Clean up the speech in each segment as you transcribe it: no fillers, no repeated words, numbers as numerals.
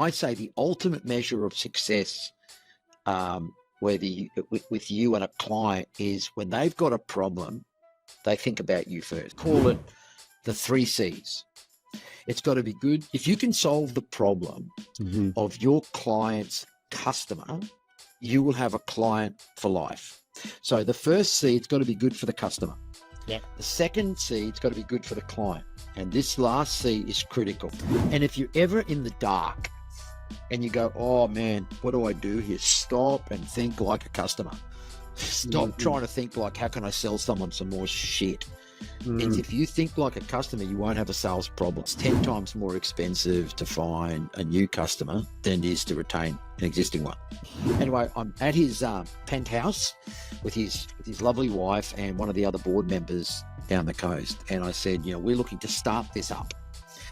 I say the ultimate measure of success, with you and a client, is when they've got a problem, they think about you first. Call it the 3 C's. It's got to be good. If you can solve the problem of your client's customer, you will have a client for life. So the first C, it's got to be good for the customer. Yeah. The second C, it's got to be good for the client. And this last C is critical. And if you're ever in the dark and you go, oh man, what do I do here? Stop and think like a customer. Stop trying to think like, how can I sell someone some more shit? And if you think like a customer, you won't have a sales problem. It's 10 times more expensive to find a new customer than it is to retain an existing one. Anyway, I'm at his penthouse with his lovely wife and one of the other board members down the coast. And I said, we're looking to start this up,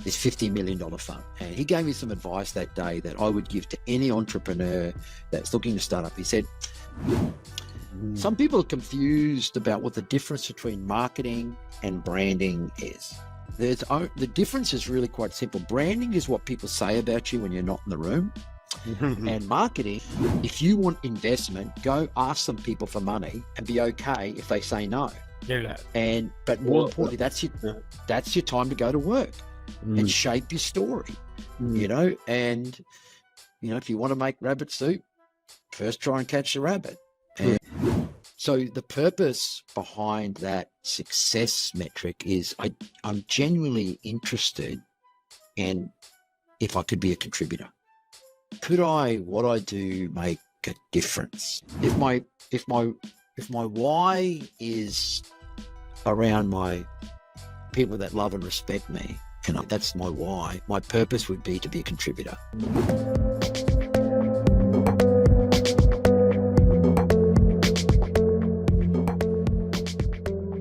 this $50 million fund. And he gave me some advice that day that I would give to any entrepreneur that's looking to start up. He said, some people are confused about what the difference between marketing and branding is. The difference is really quite simple. Branding is what people say about you when you're not in the room. And marketing, if you want investment, go ask some people for money and be okay if they say no. But more importantly, that's your time to go to work and shape your story. And if you want to make rabbit soup, first try and catch the rabbit. And so the purpose behind that success metric is I'm genuinely interested in if I could be a contributor. Could what I do make a difference? If my why is around my people that love and respect me, and that's my why, my purpose would be to be a contributor.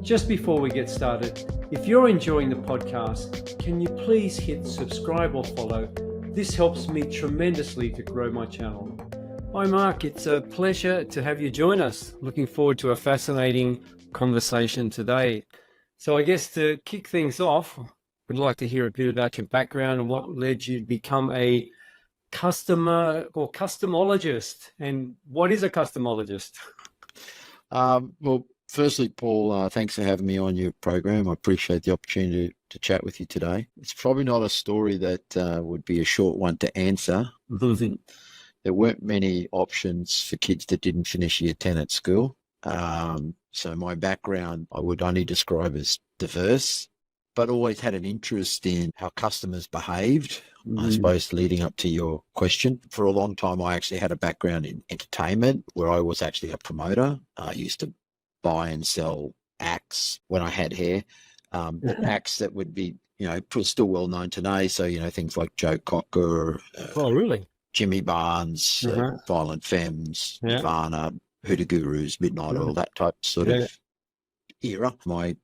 Just before we get started, if you're enjoying the podcast, can you please hit subscribe or follow? This helps me tremendously to grow my channel. Hi Mark, it's a pleasure to have you join us. Looking forward to a fascinating conversation today. So I guess to kick things off, we'd like to hear a bit about your background and what led you to become a customer or customologist. And what is a customologist? Well, firstly, Paul, thanks for having me on your program. I appreciate the opportunity to chat with you today. It's probably not a story that would be a short one to answer. There weren't many options for kids that didn't finish year 10 at school. So my background, I would only describe as diverse, but always had an interest in how customers behaved, I suppose, leading up to your question. For a long time, I actually had a background in entertainment where I was actually a promoter. I used to buy and sell acts when I had hair, acts that would be, still well known today. So, things like Joe Cocker, Oh, really? Jimmy Barnes, Violent Femmes, Nirvana, Hoodoo Gurus, Midnight Oil, that type of era. My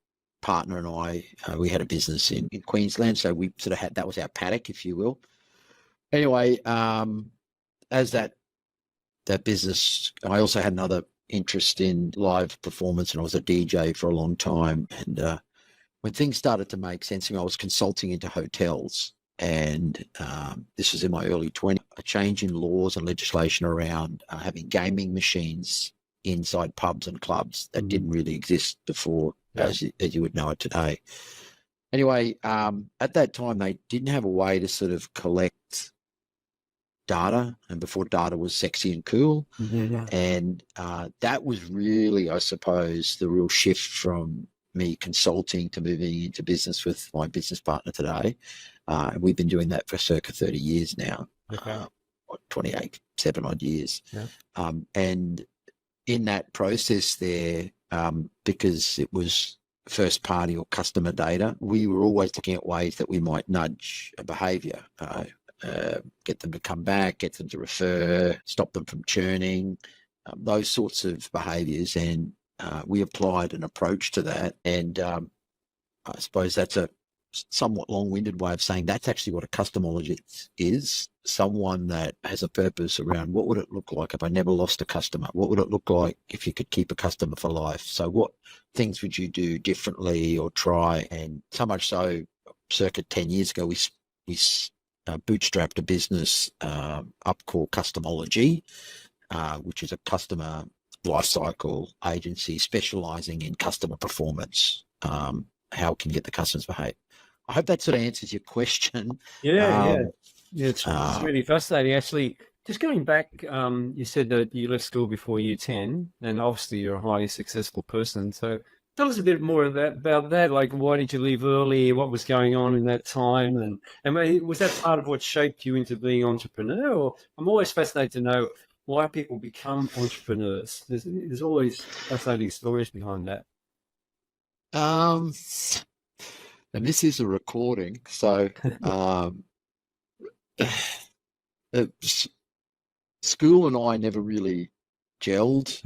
partner and I, we had a business in Queensland, so we sort of had, that was our paddock, if you will. Anyway, as that business, I also had another interest in live performance, and I was a DJ for a long time. And when things started to make sense, I was consulting into hotels, and this was in my early 20s. A change in laws and legislation around having gaming machines inside pubs and clubs that didn't really exist before, as you would know it today. Anyway, at that time, they didn't have a way to sort of collect data, and before data was sexy and cool. And that was really, I suppose, the real shift from me consulting to moving into business with my business partner today. And we've been doing that for circa 30 years now, 7 odd years. And in that process there, because it was first party or customer data, we were always looking at ways that we might nudge a behavior, get them to come back, get them to refer, stop them from churning, those sorts of behaviors. And we applied an approach to that. And I suppose that's a somewhat long-winded way of saying that's actually what a customologist is. Someone that has a purpose around what would it look like if I never lost a customer? What would it look like if you could keep a customer for life? So what things would you do differently or try? And so much so, circa 10 years ago, we bootstrapped a business up called Customology, which is a customer lifecycle agency specializing in customer performance. How can you get the customers behave? I hope that sort of answers your question. Yeah. It's really fascinating. Actually, just going back, you said that you left school before year 10, and obviously you're a highly successful person. So tell us a bit more about that. Like, why did you leave early? What was going on in that time? And was that part of what shaped you into being an entrepreneur? Or I'm always fascinated to know why people become entrepreneurs. There's always fascinating stories behind that. And this is a recording, so school and I never really gelled.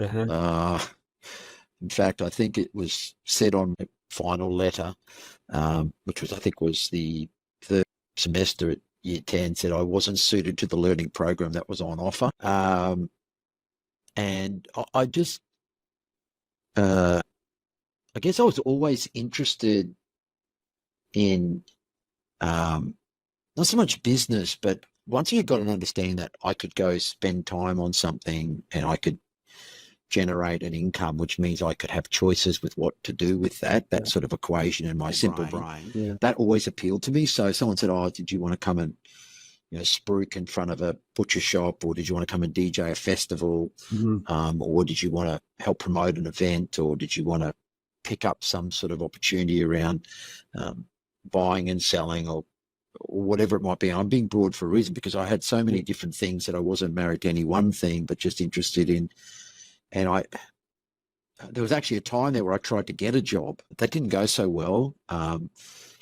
In fact, I think it was said on the final letter, which I think was the third semester at year 10, said I wasn't suited to the learning program that was on offer. And I just, I guess I was always interested in not so much business, but once you got an understanding that I could go spend time on something and I could generate an income, which means I could have choices with what to do with that sort of equation in my simple brain. That always appealed to me. So someone said, oh, did you want to come and spruik in front of a butcher shop, or did you want to come and DJ a festival, or did you want to help promote an event, or did you want to pick up some sort of opportunity around buying and selling, or whatever it might be. I'm being broad for a reason, because I had so many different things that I wasn't married to any one thing, but just interested in. And there was actually a time there where I tried to get a job. That didn't go so well.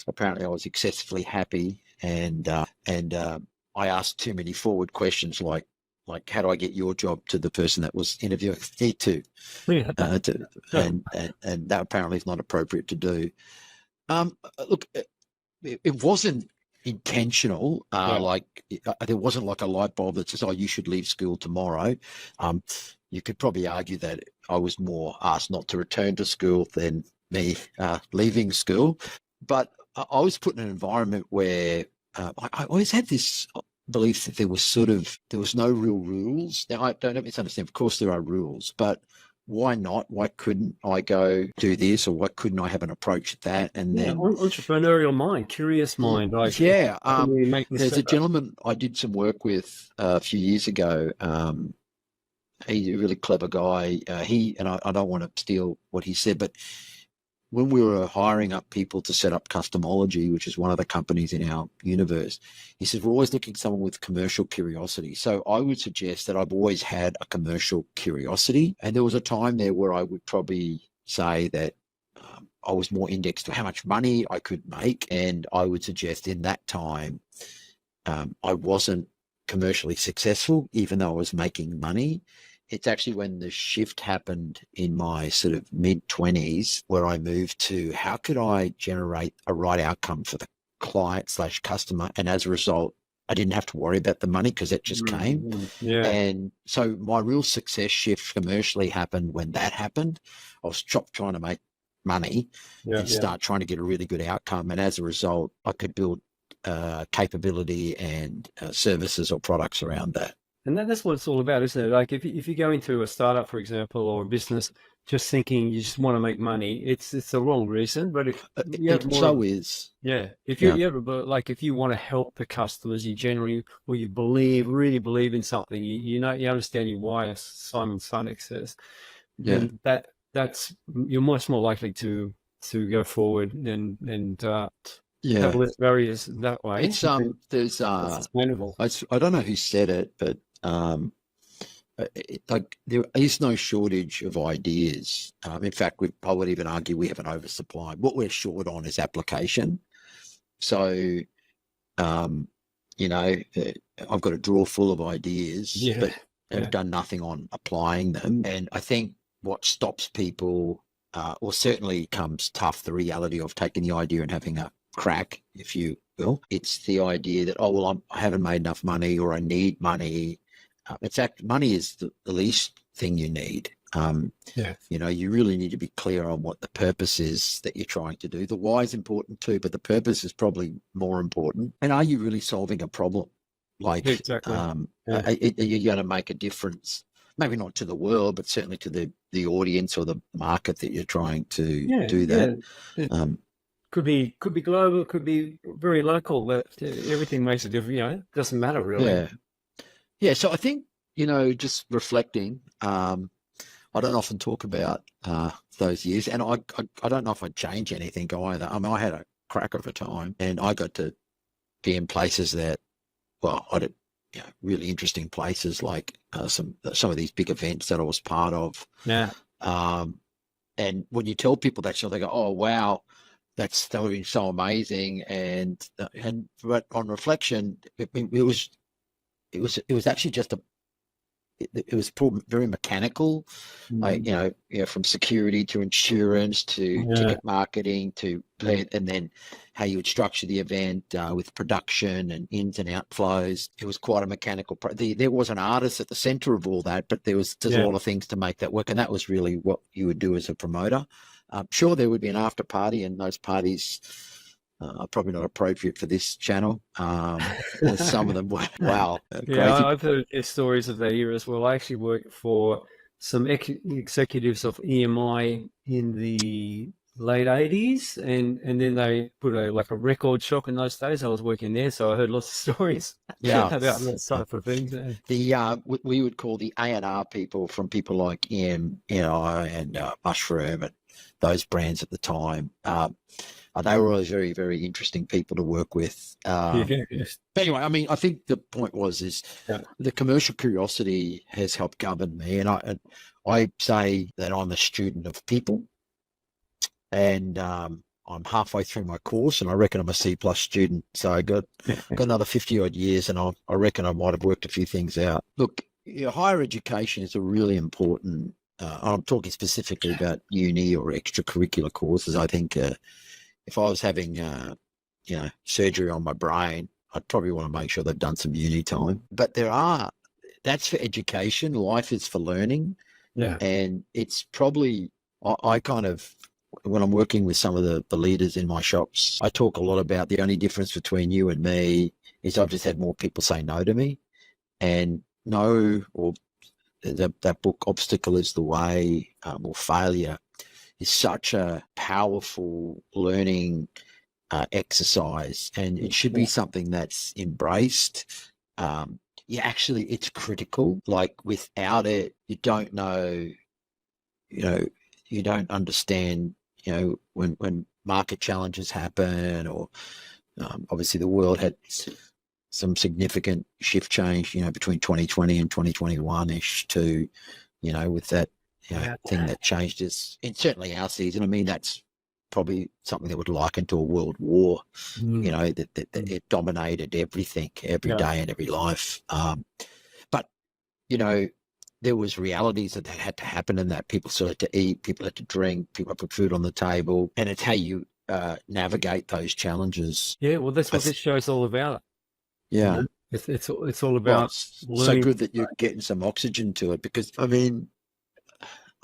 Apparently I was excessively happy, and I asked too many forward questions like how do I get your job, to the person that was interviewing me to, and that apparently is not appropriate to do. Look, it wasn't intentional. There wasn't like a light bulb that says, oh, you should leave school tomorrow. You could probably argue that I was more asked not to return to school than me leaving school. But I was put in an environment where I always had this belief that there was no real rules. Now, I don't misunderstand. Of course, there are rules, but why not? Why couldn't I go do this, or why couldn't I have an approach at that? And then entrepreneurial mind, curious mind. There's a gentleman I did some work with a few years ago. He's a really clever guy. I don't want to steal what he said, but when we were hiring up people to set up Customology, which is one of the companies in our universe, he said, we're always looking for someone with commercial curiosity. So I would suggest that I've always had a commercial curiosity. And there was a time there where I would probably say that I was more indexed to how much money I could make. And I would suggest in that time, I wasn't commercially successful, even though I was making money. It's actually when the shift happened in my sort of mid-20s where I moved to how could I generate a right outcome for the client/customer. And as a result, I didn't have to worry about the money because it just came. Yeah. And so my real success shift commercially happened when that happened. I was trying to make money and start trying to get a really good outcome. And as a result, I could build capability and services or products around that. And that's what it's all about, isn't it? Like if you go into a startup, for example, or a business, just thinking you just want to make money, it's the wrong reason. But if you have if you want to help the customers, you generally, or you really believe in something, you understand your why, as Simon Sinek says. Then that's you're much more likely to go forward and have less barriers that way. It's there's sustainable. I don't know who said it, but there is no shortage of ideas. In fact, I would even argue we have an oversupply. What we're short on is application. So, I've got a drawer full of ideas, but have done nothing on applying them. And I think what stops people, or certainly comes tough, the reality of taking the idea and having a crack, if you will. It's the idea that, I haven't made enough money, or I need money. In fact, money is the least thing you need. Yeah. You really need to be clear on what the purpose is that you're trying to do. The why is important too, but the purpose is probably more important. And are you really solving a problem? Like, Exactly. are you going to make a difference? Maybe not to the world, but certainly to the audience or the market that you're trying to do that. Yeah. Could be global, could be very local. But everything makes a difference. It doesn't matter really. Yeah. So I think, just reflecting, I don't often talk about those years, and I don't know if I'd change anything either. I mean, I had a crack of a time, and I got to be in places that, well, I did, really interesting places, like some of these big events that I was part of. Yeah. And when you tell people that, they go, "Oh, wow, that's been so amazing." But on reflection, it was actually just it was very mechanical, like, from security to insurance to ticket marketing and then how you would structure the event with production and ins and out flows. It was quite a mechanical. There was an artist at the center of all that, but there's a lot of things to make that work, and that was really what you would do as a promoter. Sure, there would be an after party, and those parties are probably not appropriate for this channel. Some of them were, wow, crazy. I've heard stories of that era as well. I actually worked for some executives of EMI in the late 80s, and then they put a record shop in those days. I was working there, so I heard lots of stories about that type of things. We would call the A&R people, from people like EMI and Mushroom and those brands at the time. They were always very, very interesting people to work with. But anyway, I mean, I think the point was the commercial curiosity has helped govern me, and I say that I'm a student of people, and I'm halfway through my course, and I reckon I'm a C+ student. So I got another 50 odd years, and I reckon I might have worked a few things out. Look, higher education is a really important. I'm talking specifically about uni or extracurricular courses. I think. If I was having, surgery on my brain, I'd probably want to make sure they've done some uni time. But that's for education. Life is for learning. Yeah. And it's probably, I kind of, when I'm working with some of the leaders in my shops, I talk a lot about the only difference between you and me is I've just had more people say no to me. And no, or that book, Obstacle is the Way, or Failure, is such a powerful learning exercise, and it should be something that's embraced. It's critical. Like, without it, you don't know, you don't understand, when market challenges happen, or obviously the world had some significant shift change, between 2020 and 2021-ish to, with that, thing that changed us, and certainly our season. I mean, that's probably something that would liken to a world war, that it dominated everything, every day and every life. But, there was realities that had to happen, and that people still had to eat, people had to drink, people had to put food on the table, and it's how you navigate those challenges. Yeah, well, that's what this show's all about. Yeah. It's all about so good that you're getting some oxygen to it, because, I mean,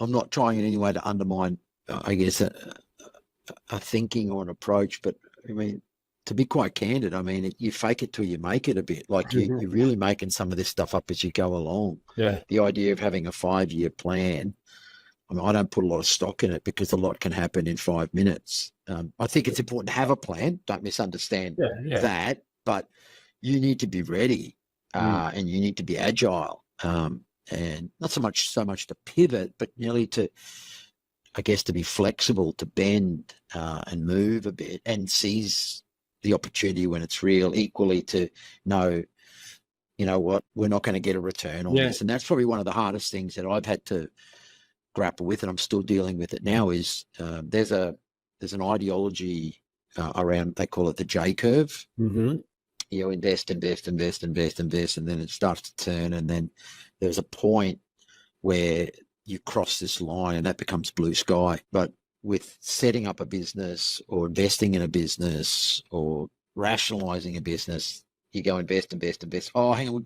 I'm not trying in any way to undermine, I guess, a thinking or an approach, but I mean, to be quite candid, I mean, you fake it till you make it a bit. Like, you're really making some of this stuff up as you go along. Yeah. The idea of having a 5-year plan, I mean, I don't put a lot of stock in it, because a lot can happen in 5 minutes. I think it's important to have a plan. Don't misunderstand that, but you need to be ready, and you need to be agile. And not so much to pivot, but nearly to, I guess, to be flexible, to bend and move a bit, and seize the opportunity when it's real. Equally, to know, what, we're not going to get a return on this. And that's probably one of the hardest things that I've had to grapple with, and I'm still dealing with it now, is there's an ideology around, they call it the J curve. Mm-hmm. Invest, and then it starts to turn, and then there's a point where you cross this line, and that becomes blue sky. But with setting up a business, or investing in a business, or rationalizing a business, you go invest, invest, invest. Oh, hang on,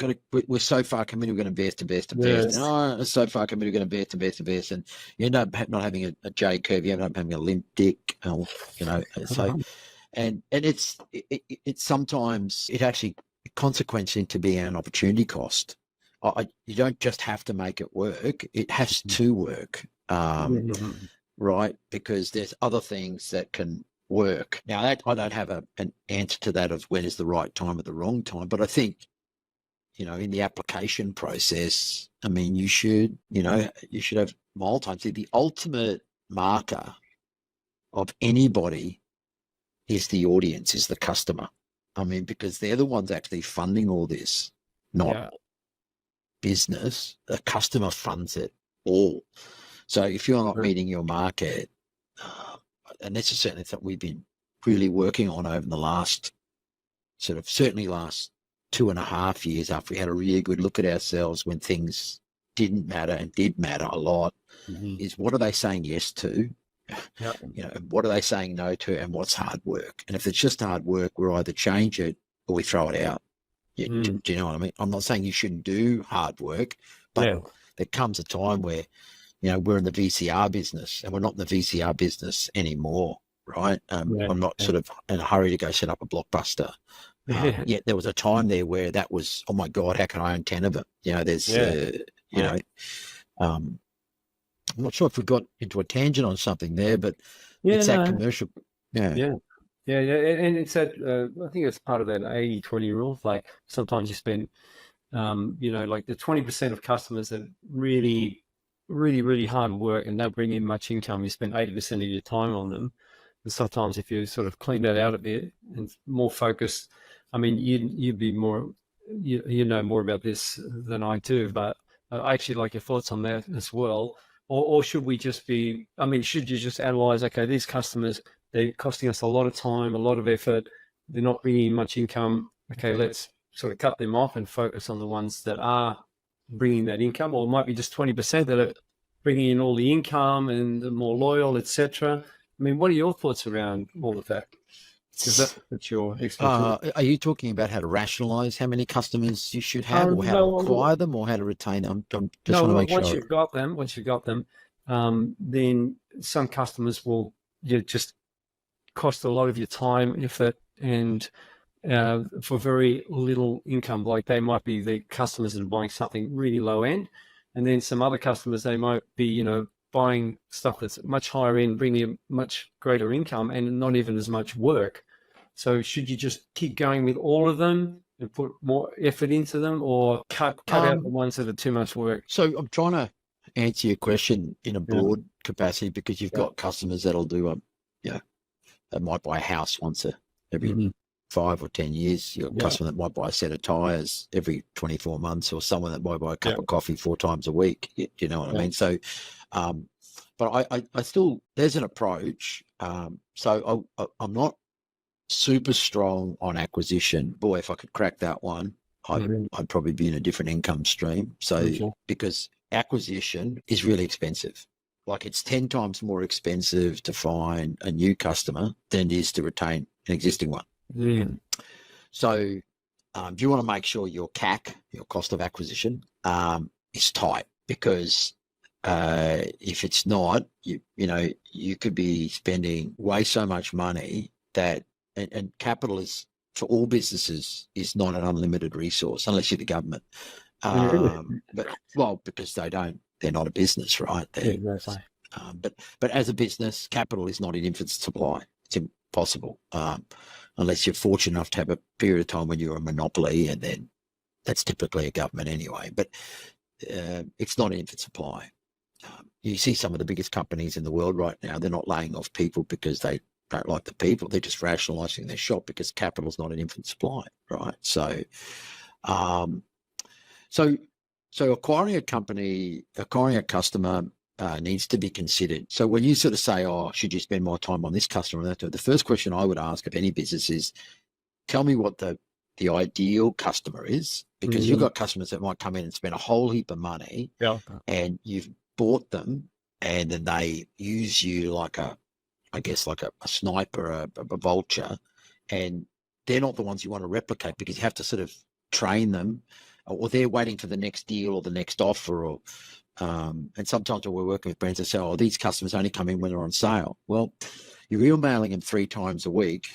we're so far committed, we're going to invest, invest, invest. Yes. And, oh, so far committed, we're going to invest, invest, invest. And you end up not having a J curve, you end up having a limp dick, so, and it's sometimes it actually consequence into being an opportunity cost. You don't just have to make it work, it has to work. Right? Because there's other things that can work. Now, I don't have an answer to that of when is the right time or the wrong time, but I think, in the application process, I mean, you should have mile times. The ultimate marker of anybody is the audience, is the customer. I mean, because they're the ones actually funding all this, not business. The customer funds it all. So if you're not meeting your market, and this is certainly something we've been really working on over the last certainly last 2.5 years, after we had a really good look at ourselves when things didn't matter and did matter a lot, is what are they saying yes to? What are they saying no to, and what's hard work? And if it's just hard work, we'll either change it or we throw it out. Do you know what I mean? I'm not saying you shouldn't do hard work, but there comes a time where, we're in the VCR business and we're not in the VCR business anymore, right? I'm not sort of in a hurry to go set up a Blockbuster. Yet there was a time there where that was, oh my God, how can I own 10 of them? I'm not sure if we got into a tangent on something there, but it's that commercial. And it's that, I think it's part of that 80-20 rule. Like sometimes you spend, like the 20% of customers that really, really, really hard work and don't bring in much income, you spend 80% of your time on them. And sometimes if you sort of clean that out a bit and more focused, I mean, you'd be more, you know more about this than I do, but I actually like your thoughts on that as well. Or should we just be, I mean, should you just analyze, okay, these customers, they're costing us a lot of time, a lot of effort, they're not bringing in much income. Okay, let's sort of cut them off and focus on the ones that are bringing that income, or it might be just 20% that are bringing in all the income and the more loyal, etc. I mean, what are your thoughts around all of that? Because that's your expertise. Are you talking about how to rationalize how many customers you should have, or how to acquire them, or how to retain them? Once you've got them, then some customers will just cost a lot of your time, effort, and for very little income. Like they might be the customers that are buying something really low end, and then some other customers, they might be, buying stuff that's much higher end, bringing a much greater income and not even as much work. So should you just keep going with all of them and put more effort into them, or cut out the ones that are too much work? So I'm trying to answer your question in a broad capacity, because you've got customers that'll do they might buy a house once every 5 or 10 years. You've got a customer that might buy a set of tires every 24 months, or someone that might buy a cup of coffee 4 times a week. Do you know what I mean? So, but I still, there's an approach. So I'm not super strong on acquisition. Boy, if I could crack that one, I'd probably be in a different income stream. So because acquisition is really expensive. Like it's 10 times more expensive to find a new customer than it is to retain an existing one. So if you want to make sure your CAC, your cost of acquisition, is tight, because if it's not, you could be spending way so much money that, and capital is, for all businesses, is not an unlimited resource unless you're the government. Because they're not a business, right? But as a business, capital is not in infinite supply. It's impossible, unless you're fortunate enough to have a period of time when you're a monopoly, and then that's typically a government anyway. But it's not in infinite supply. You see some of the biggest companies in the world right now, they're not laying off people because they don't like the people. They're just rationalizing their shop because capital's not in infinite supply, right? So, so acquiring a customer needs to be considered. So when you sort of say, oh, should you spend more time on this customer and that, the first question I would ask of any business is, tell me what the ideal customer is, because you've got customers that might come in and spend a whole heap of money, and you've bought them, and then they use you like a sniper, a vulture, and they're not the ones you want to replicate, because you have to sort of train them, or they're waiting for the next deal or the next offer, or and sometimes when we're working with brands, they say, oh, these customers only come in when they're on sale. Well, you're emailing them 3 times a week,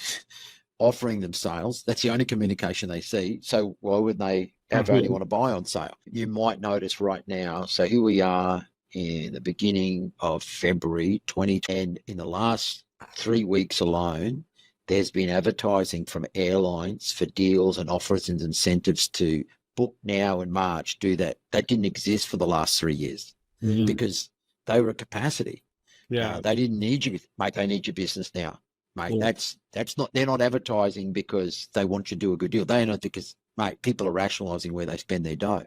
offering them sales. That's the only communication they see. So why would they only want to buy on sale? You might notice right now, so here we are in the beginning of February 2010. In the last 3 weeks alone, there's been advertising from airlines for deals and offers and incentives to book now in March, do that. That didn't exist for the last 3 years because they were at capacity. Yeah. They didn't need you, mate. They need your business now, mate. Yeah. That's not, they're not advertising because they want you to do a good deal. They know, because, mate, people are rationalizing where they spend their dough.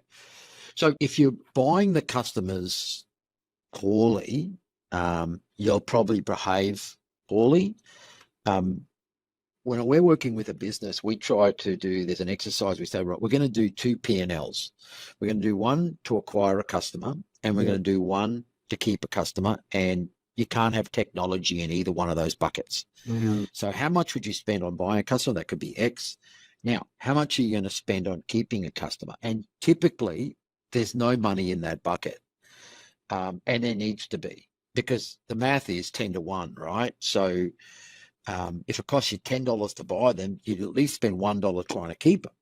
So if you're buying the customers poorly, you'll probably behave poorly. When we're working with a business, we try to do, there's an exercise, we say, right, we're going to do 2 P&Ls. We're going to do one to acquire a customer, and we're going to do one to keep a customer, and you can't have technology in either one of those buckets. So how much would you spend on buying a customer? That could be X. Now, how much are you going to spend on keeping a customer? And typically, there's no money in that bucket. And there needs to be, because the math is 10 to 1, right? So if it costs you $10 to buy them, you'd at least spend $1 trying to keep them,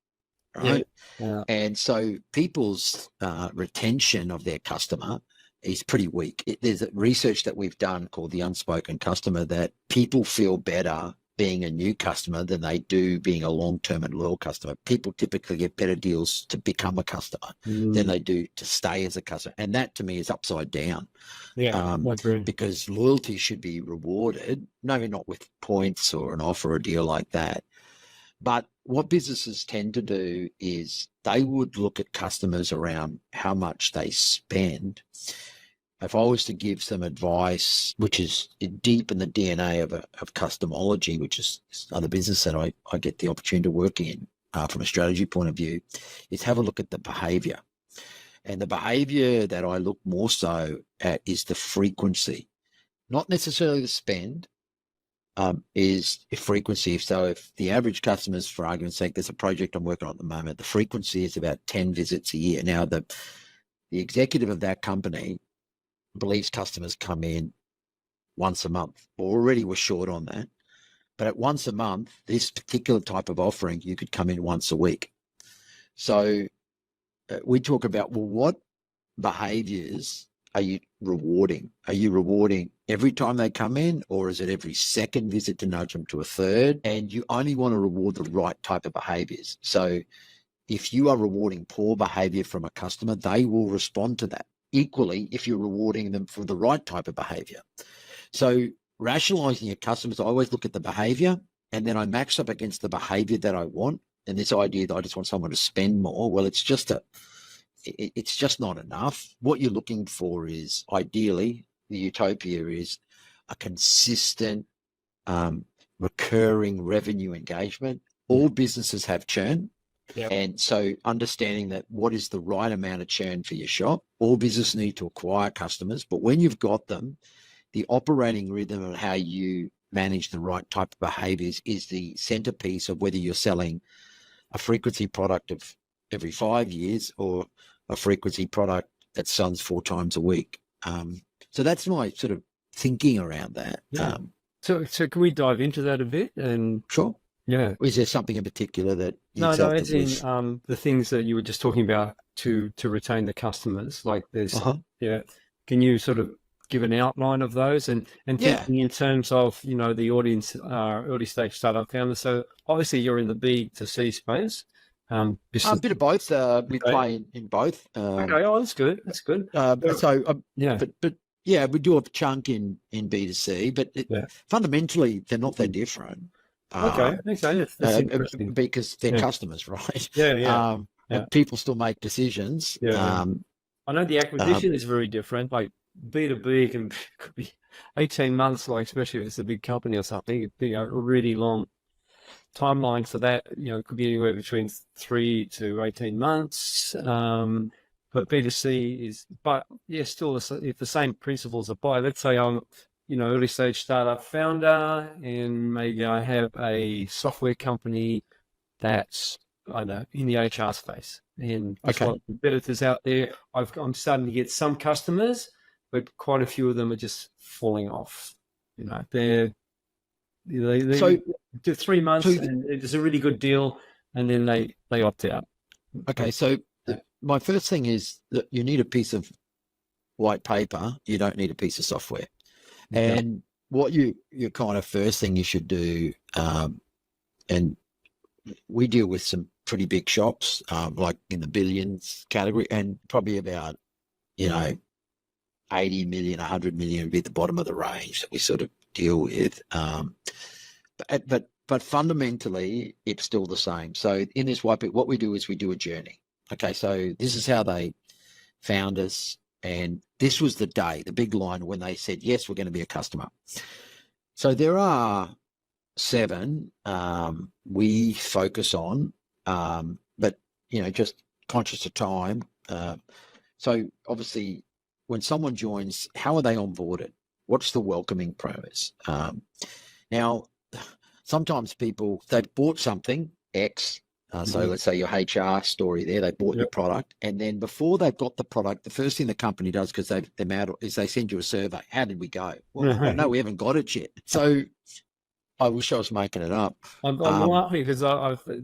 right? Yeah. And so people's retention of their customer is pretty weak. There's a research that we've done called the unspoken customer, that people feel better being a new customer than they do being a long-term and loyal customer. People typically get better deals to become a customer than they do to stay as a customer. And that, to me, is upside down. Yeah, because loyalty should be rewarded, maybe not with points or an offer or a deal like that. But what businesses tend to do is they would look at customers around how much they spend. If I was to give some advice, which is deep in the DNA of customology, which is another business that I get the opportunity to work in from a strategy point of view, is have a look at the behavior. And the behavior that I look more so at is the frequency, not necessarily the spend, is frequency. So if the average customers, for argument's sake, there's a project I'm working on at the moment, the frequency is about 10 visits a year. Now, the executive of that company believes customers come in once a month. Already we're short on that. But at once a month, this particular type of offering, you could come in once a week. So we talk about, well, what behaviors are you rewarding? Are you rewarding every time they come in, or is it every second visit to nudge them to a third? And you only want to reward the right type of behaviors. So if you are rewarding poor behavior from a customer, they will respond to that. Equally, if you're rewarding them for the right type of behavior. So rationalizing your customers, I always look at the behavior, and then I match up against the behavior that I want. And this idea that I just want someone to spend more, well, it's just not enough. What you're looking for is, ideally, the utopia is a consistent, recurring revenue engagement. All businesses have churn. Yep. And so understanding that what is the right amount of churn for your shop. All businesses need to acquire customers, but when you've got them, the operating rhythm and how you manage the right type of behaviors is the centerpiece of whether you're selling a frequency product of every 5 years or a frequency product that sells 4 times a week. So that's my sort of thinking around that. Yeah. So can we dive into that a bit? And sure. Yeah. Is there something in particular that No, as in the things that you were just talking about to retain the customers, like there's, can you sort of give an outline of those and thinking in terms of, the audience, early stage startup founders. So obviously you're in the B2C space. A bit of both. We play in both. Okay. Oh, that's good. That's good. But yeah, we do have a chunk in B2C, but fundamentally they're not that different. Okay, that's interesting. Because they're customers, right? Yeah. People still make decisions. I know the acquisition is very different. Like B2B could be 18 months, like especially if it's a big company or something. It'd be a really long timeline for that. It could be anywhere between 3 to 18 months. But B2C is, still if the same principles apply. Let's say I'm early stage startup founder, and maybe I have a software company that's, I know, in the HR space. And there's a Okay. lot of competitors out there. I'm starting to get some customers, but quite a few of them are just falling off. You know, they So, do 3 months so and it's a really good deal, and then they opt out. okay. So my first thing is that you need a piece of white paper. You don't need a piece of software. Yeah. And what your kind of first thing you should do, and we deal with some pretty big shops, like in the billions category, and probably about, 80 million, 100 million would be at the bottom of the range that we sort of deal with. But fundamentally, it's still the same. So in this white paper, what we do is we do a journey. Okay, so this is how they found us. And this was the day, the big line when they said, yes, we're going to be a customer. So there are 7 we focus on, but, just conscious of time. So obviously, when someone joins, how are they onboarded? What's the welcoming process? Now, sometimes people, they've bought something, X, so let's say your HR story there, they bought your product, and then before they've got the product, the first thing the company does, because they're mad, is they send you a survey. How did we go? Well, no, we haven't got it yet. So I wish I was making it up. I'm laughing because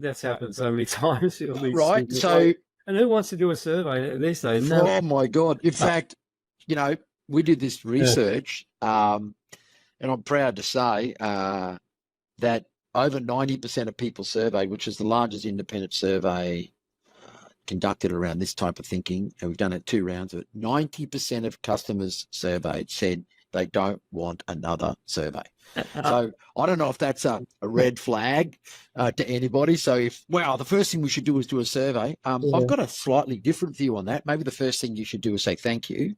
that's happened so many times. Right. So, and who wants to do a survey these days? No. Oh my God. In fact, we did this research, and I'm proud to say that over 90% of people surveyed, which is the largest independent survey conducted around this type of thinking, and we've done it 2 rounds of it, 90% of customers surveyed said they don't want another survey. So I don't know if that's a red flag to anybody. So the first thing we should do is do a survey. I've got a slightly different view on that. Maybe the first thing you should do is say thank you,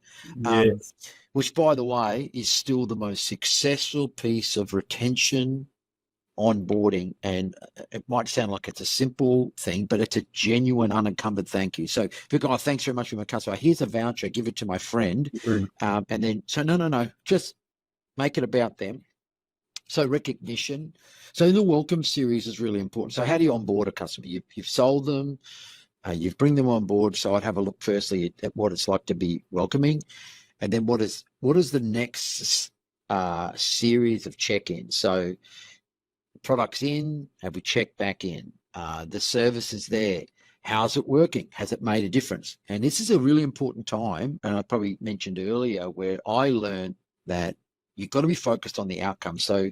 which, by the way, is still the most successful piece of retention onboarding. And it might sound like it's a simple thing, but it's a genuine, unencumbered thank you. So if you go, thanks very much for my customer, here's a voucher, give it to my friend. And then, so no, just make it about them. So recognition. So the welcome series is really important. So how do you onboard a customer? You've sold them, you bring them on board. So I'd have a look firstly at what it's like to be welcoming. And then what is the next series of check-ins? So products in, have we checked back in? The service is there. How's it working? Has it made a difference? And this is a really important time, and I probably mentioned earlier, where I learned that you've got to be focused on the outcome. So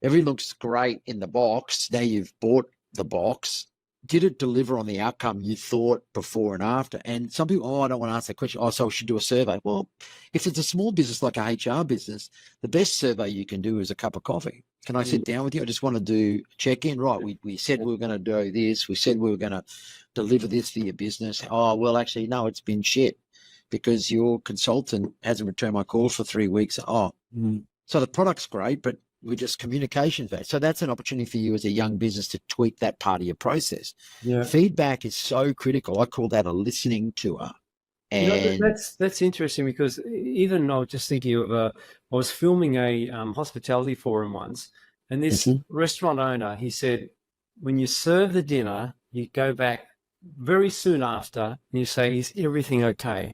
everything looks great in the box. Now you've bought the box. Did it deliver on the outcome you thought before and after? And some people, I don't want to ask that question. So I should do a survey. Well, if it's a small business like a HR business, the best survey you can do is a cup of coffee. Can I sit down with you? I just want to do check-in. Right, we said we were going to do this. We said we were going to deliver this for your business. Oh, well, actually, no, it's been shit because your consultant hasn't returned my call for 3 weeks. So the product's great, but we just communication's bad. So that's an opportunity for you as a young business to tweak that part of your process. Feedback is so critical. I call that a listening tour. And that's interesting, because even I was just thinking of I was filming a hospitality forum once, and this restaurant owner, he said, when you serve the dinner, you go back very soon after and you say, is everything okay?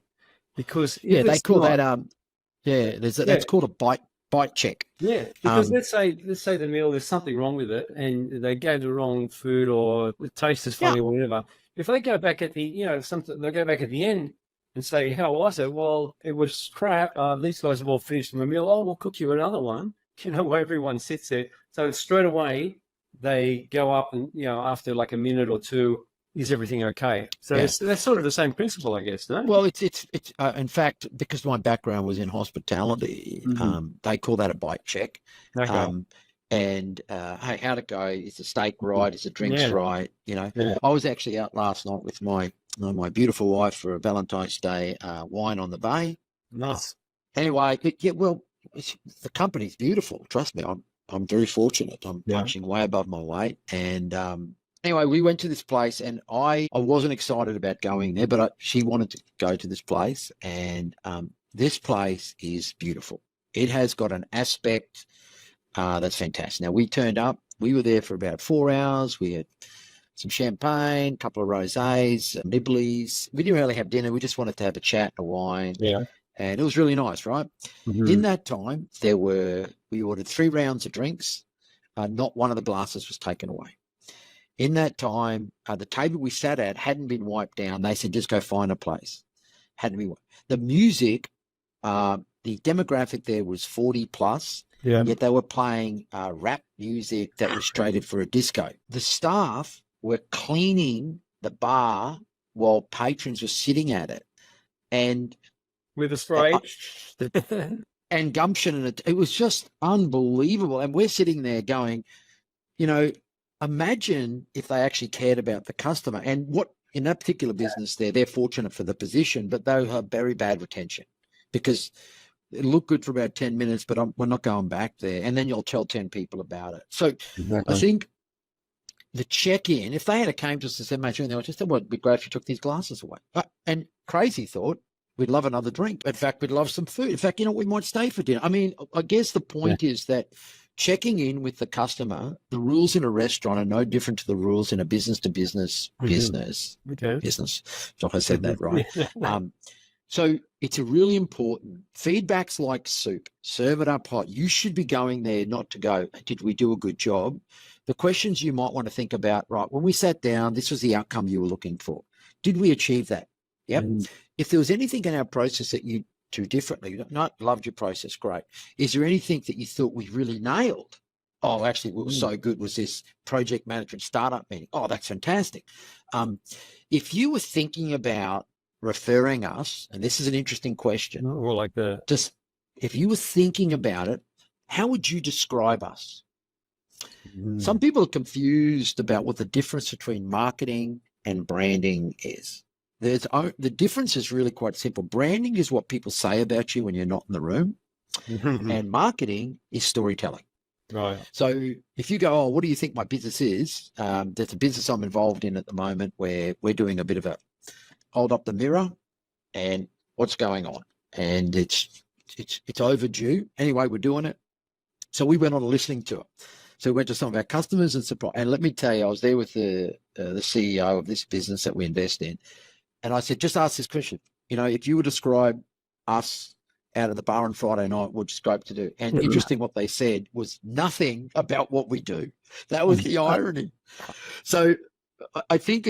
Because they call that that's called a bite check. Yeah, because let's say the meal, there's something wrong with it, and they gave the wrong food, or the taste is funny, or whatever. If they go back at the they go back at the end and say, how was it? Well, it was crap. These guys have all finished the meal. Oh, we'll cook you another one. Where everyone sits there. So straight away they go up and after like a minute or two, is everything okay? So that's sort of the same principle, I guess, no? Well, it's in fact, because my background was in hospitality, they call that a bite check. Okay. And hey, how'd it go? Is the steak right? Is the drinks right? I was actually out last night with my beautiful wife for a Valentine's Day wine on the bay. Nice. Anyway, the company's beautiful. Trust me, I'm very fortunate. I'm punching way above my weight, and anyway, we went to this place, and I wasn't excited about going there, but she wanted to go to this place, and this place is beautiful. It has got an aspect that's fantastic. Now, we turned up. We were there for about 4 hours. We had some champagne, a couple of rosés, nibblies. We didn't really have dinner. We just wanted to have a chat, a wine. Yeah. And it was really nice, right? In that time, we ordered 3 rounds of drinks. Not one of the glasses was taken away. In that time, the table we sat at hadn't been wiped down. They said, just go find a place. Hadn't been wiped. The music, the demographic there was 40 plus. Yeah. Yet they were playing rap music that was traded for a disco. The staff were cleaning the bar while patrons were sitting at it. And with a spray and gumption. And it was just unbelievable. And we're sitting there going, imagine if they actually cared about the customer. And what in that particular business they're fortunate for the position, but they have very bad retention because it looked good for about 10 minutes, but we're not going back there. And then you'll tell 10 people about it. So exactly. I think the check-in, if they had came to us and said, mate, they would just said, well, it'd be great if you took these glasses away. And crazy thought, we'd love another drink. In fact, we'd love some food. In fact, we might stay for dinner. I mean, I guess the point is that checking in with the customer, the rules in a restaurant are no different to the rules in a business-to-business business. So I said that right. So it's a really important. Feedback's like soup. Serve it up hot. You should be going there not to go, did we do a good job? The questions you might want to think about, right, when we sat down, this was the outcome you were looking for. Did we achieve that? Yep. If there was anything in our process that you do differently, no, loved your process, great. Is there anything that you thought we really nailed? Oh, actually, what was so good was this project management startup meeting. Oh, that's fantastic. If you were thinking about referring us, and this is an interesting question. Or like that. Just if you were thinking about it, how would you describe us? Some people are confused about what the difference between marketing and branding is. The difference is really quite simple. Branding is what people say about you when you're not in the room, and marketing is storytelling. Right. So if you go, oh, what do you think my business is? There's a business I'm involved in at the moment where we're doing a bit of a hold up the mirror and what's going on, and it's overdue. Anyway, we're doing it. So we went on a listening tour. So we went to some of our customers and supply. And let me tell you, I was there with the CEO of this business that we invest in. And I said, just ask this question. If you would describe us out of the bar on Friday night, what'd you scope to do? And interesting, what they said was nothing about what we do. That was the irony. So I think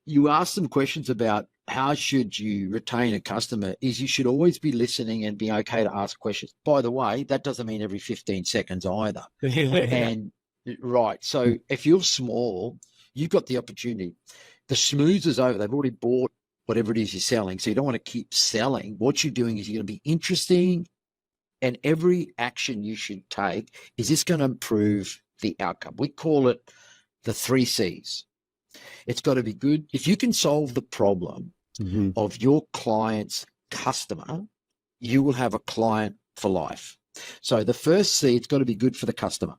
you ask them questions about how should you retain a customer is you should always be listening and be okay to ask questions. By the way, that doesn't mean every 15 seconds either. And right. So if you're small, you've got the opportunity. The schmooze is over. They've already bought whatever it is you're selling. So you don't want to keep selling. What you're doing is you're going to be interesting, and every action you should take is this going to improve the outcome. We call it the 3 C's. It's got to be good. If you can solve the problem of your client's customer, you will have a client for life. So the first C, it's got to be good for the customer.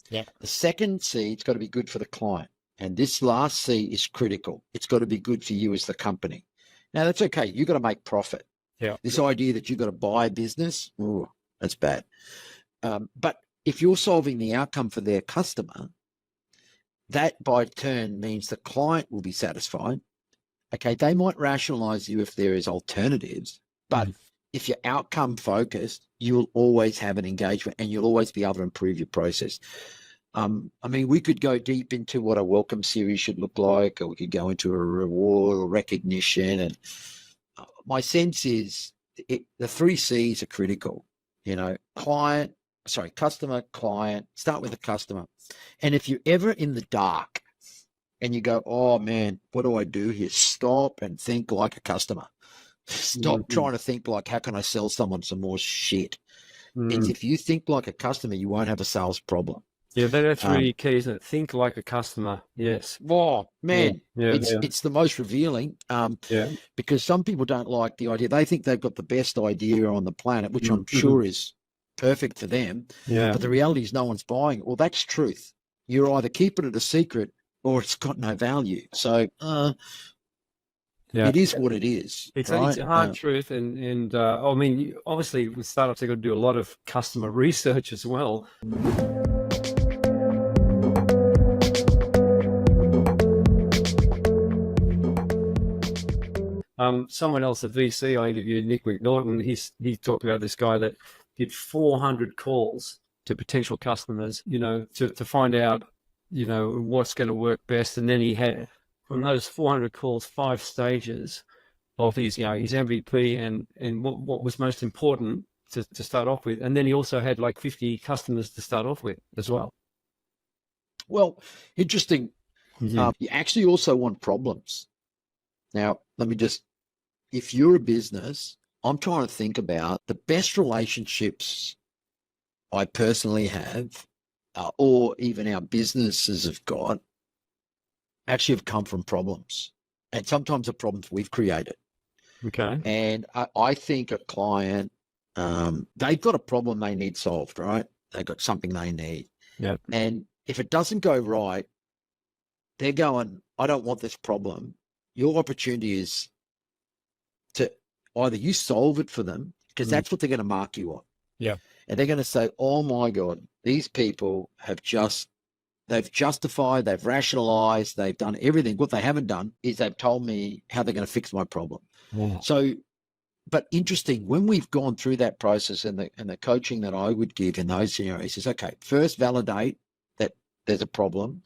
Yeah. The second C, it's got to be good for the client. And this last C is critical. It's got to be good for you as the company. Now, that's okay. You've got to make profit. Yeah. This idea that you've got to buy a business, ooh, that's bad. But if you're solving the outcome for their customer, that by turn means the client will be satisfied. Okay, they might rationalize you if there is alternatives, but if you're outcome focused, you'll always have an engagement and you'll always be able to improve your process. I mean, we could go deep into what a welcome series should look like, or we could go into a reward or recognition. And my sense is the 3 C's are critical, customer, client, start with the customer. And if you're ever in the dark and you go, oh man, what do I do here? Stop and think like a customer. Stop trying to think like, how can I sell someone some more shit? It's if you think like a customer, you won't have a sales problem. Yeah, that's really key, isn't it? Think like a customer. Yes. Oh man, it's the most revealing. Because some people don't like the idea. They think they've got the best idea on the planet, which I'm sure is perfect for them. Yeah. But the reality is no one's buying it. Well, that's truth. You're either keeping it a secret or it's got no value. So it is what it is. It's a hard truth. And I mean, obviously with startups, they've got to do a lot of customer research as well. Someone else at VC, I interviewed Nick McNaughton. He talked about this guy that did 400 calls to potential customers, to find out, what's going to work best. And then he had, from those 400 calls, 5 stages of his MVP and what was most important to start off with. And then he also had like 50 customers to start off with as well. Well, interesting. Mhm. You actually also want problems. Now, if you're a business, I'm trying to think about the best relationships I personally have, or even our businesses have got, actually have come from problems. And sometimes the problems we've created. Okay. And I think a client, they've got a problem they need solved, right? They've got something they need. Yeah. And if it doesn't go right, they're going, I don't want this problem. Your opportunity is to either you solve it for them, because that's what they're going to mark you on. Yeah. And they're going to say, oh my God, these people they've justified, they've rationalized, they've done everything. What they haven't done is they've told me how they're going to fix my problem. Yeah. So, but interesting, when we've gone through that process and the coaching that I would give in those scenarios is, okay, first validate that there's a problem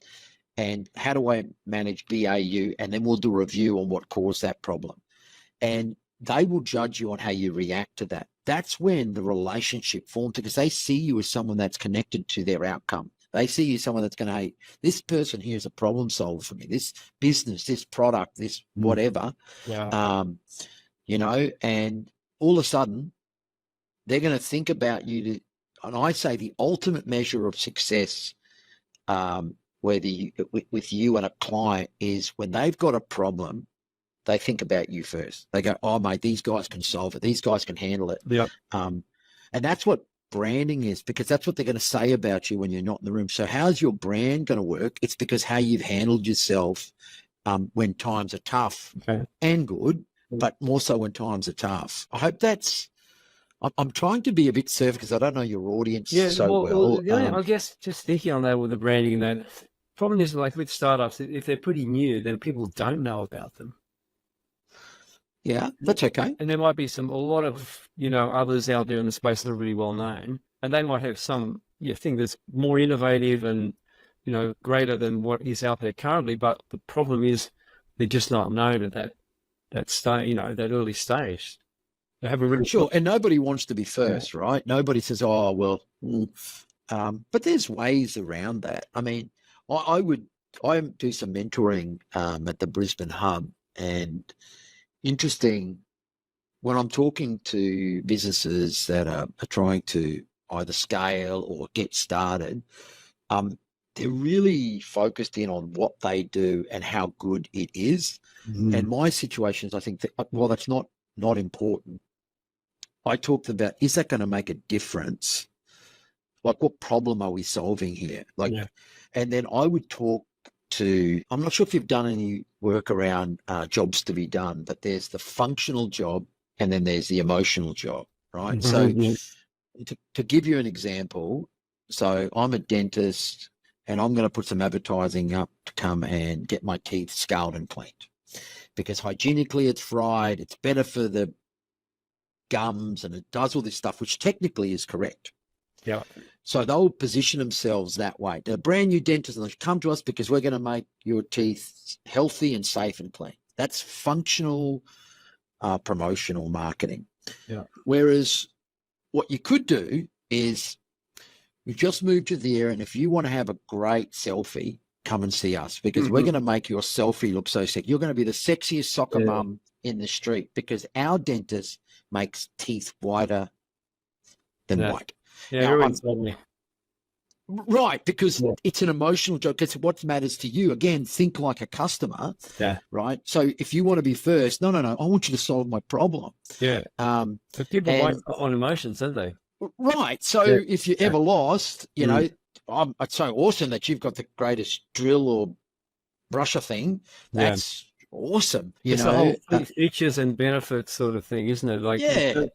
and how do I manage BAU? And then we'll do a review on what caused that problem. And they will judge you on how you react to that. That's when the relationship forms, because they see you as someone that's connected to their outcome. They see you as someone that's going to, hey, this person here is a problem solver for me, this business, this product, this whatever, Yeah. And all of a sudden they're going to think about you and I say the ultimate measure of success, with you and a client, is when they've got a problem, they think about you first. They go, oh mate, these guys can solve it. These guys can handle it. Yeah. And that's what branding is, because that's what they're going to say about you when you're not in the room. So how's your brand going to work? It's because how you've handled yourself when times are tough and good, but more so when times are tough. I hope I'm trying to be a bit surf because I don't know your audience well. I guess just thinking on that with the branding, that problem is, like with startups, if they're pretty new, then people don't know about them. Yeah, that's okay. And there might be a lot of, others out there in the space that are really well known, and they might have some thing that's more innovative and, greater than what is out there currently. But the problem is they're just not known at that stage, that early stage. They haven't really and nobody wants to be first, right? Nobody says, oh, well, but there's ways around that. I mean, I do some mentoring at the Brisbane hub, and interesting, when I'm talking to businesses that are trying to either scale or get started, they're really focused in on what they do and how good it is. And my situations, I think that, well, that's not important. I talked about, is that going to make a difference? Like, what problem are we solving here? And then I would talk to, I'm not sure if you've done any work around jobs to be done, but there's the functional job and then there's the emotional job, right? So to give you an example, so I'm a dentist and I'm going to put some advertising up to come and get my teeth scaled and cleaned, because hygienically it's fried, it's better for the gums, and it does all this stuff, which technically is correct. Yeah. So they'll position themselves that way. They're a brand new dentist and they come to us because we're going to make your teeth healthy and safe and clean. That's functional promotional marketing. Yeah. Whereas what you could do is you just move to the area, and if you want to have a great selfie, come and see us, because we're going to make your selfie look so sexy. You're going to be the sexiest soccer mum in the street, because our dentist makes teeth whiter than white. Yeah, everyone's told me. Right, because it's an emotional joke. Because what matters to you, again, think like a customer. Yeah. Right. So if you want to be first, no, I want you to solve my problem. Yeah. But people wait on emotions, don't they? Right. So if you're ever lost, it's so awesome that you've got the greatest drill or brusher thing. That's awesome. It's a whole features and benefits sort of thing, isn't it? Like,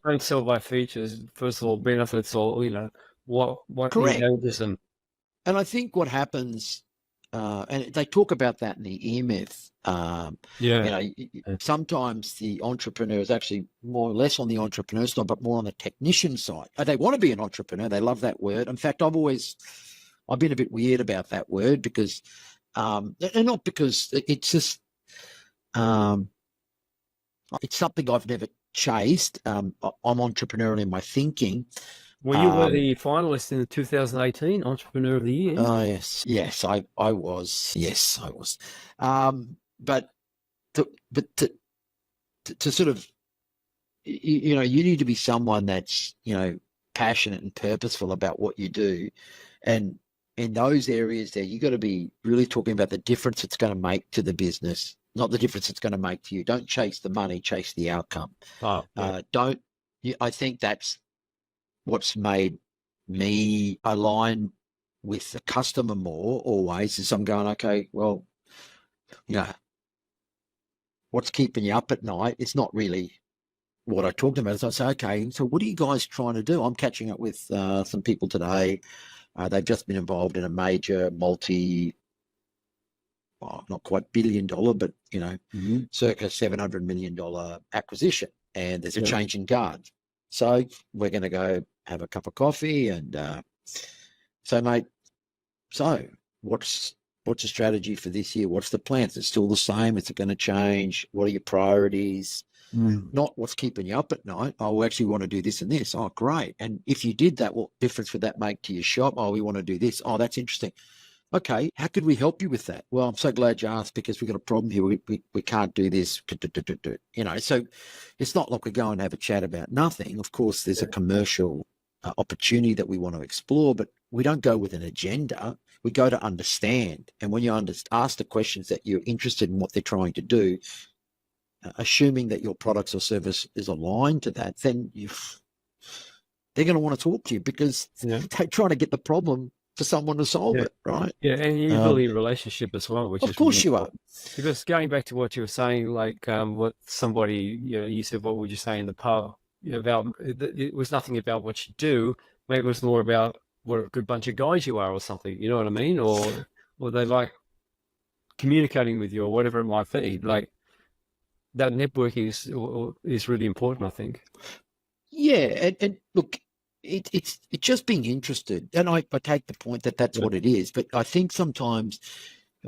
don't sell by features. First of all, benefits, or what correct. engages them. And I think what happens and they talk about that in the EMF. Yeah. Sometimes the entrepreneur is actually more or less on the entrepreneur side, but more on the technician side. They want to be an entrepreneur. They love that word. In fact, I've been a bit weird about that word because, and not because it's just, it's something I've never chased. I'm entrepreneurial in my thinking. Well, you were the finalist in the 2018 Entrepreneur of the Year. Oh, yes, I was. Yes, I was. But to sort of, you need to be someone that's, passionate and purposeful about what you do. And in those areas there, you got to be really talking about the difference it's going to make to the business, not the difference it's going to make to you. Don't chase the money, chase the outcome. Oh, yeah. I think that's what's made me align with the customer more always is I'm going, okay, well, what's keeping you up at night? It's not really what I talked about. So I say, okay, so what are you guys trying to do? I'm catching up with some people today. They've just been involved in a major not quite $1 billion, but, circa $700 million acquisition. And there's a change in guard. So we're going to go have a cup of coffee. And so, mate, what's the strategy for this year? What's the plan? Is it still the same? Is it going to change? What are your priorities? Not what's keeping you up at night. Oh, we actually want to do this and this. Oh, great. And if you did that, what difference would that make to your shop? Oh, we want to do this. Oh, that's interesting. Okay, how could we help you with that? Well, I'm so glad you asked because we've got a problem here. We can't do this. So it's not like we go and have a chat about nothing. Of course, there's a commercial opportunity that we want to explore, but we don't go with an agenda. We go to understand. And when you ask the questions that you're interested in what they're trying to do, assuming that your products or service is aligned to that, then they're going to want to talk to you because they're trying to get the problem for someone to solve it, right? Yeah, and you're building a relationship as well, which is of course really you are. Because going back to what you were saying, like what somebody, you said, what would you say in the pub? About it was nothing about what you do. Maybe it was more about what a good bunch of guys you are or something. You know what I mean? Or they like communicating with you or whatever it might be. Like that networking is really important, I think. Yeah, and look, it's just being interested, and I take the point that that's what it is. But I think sometimes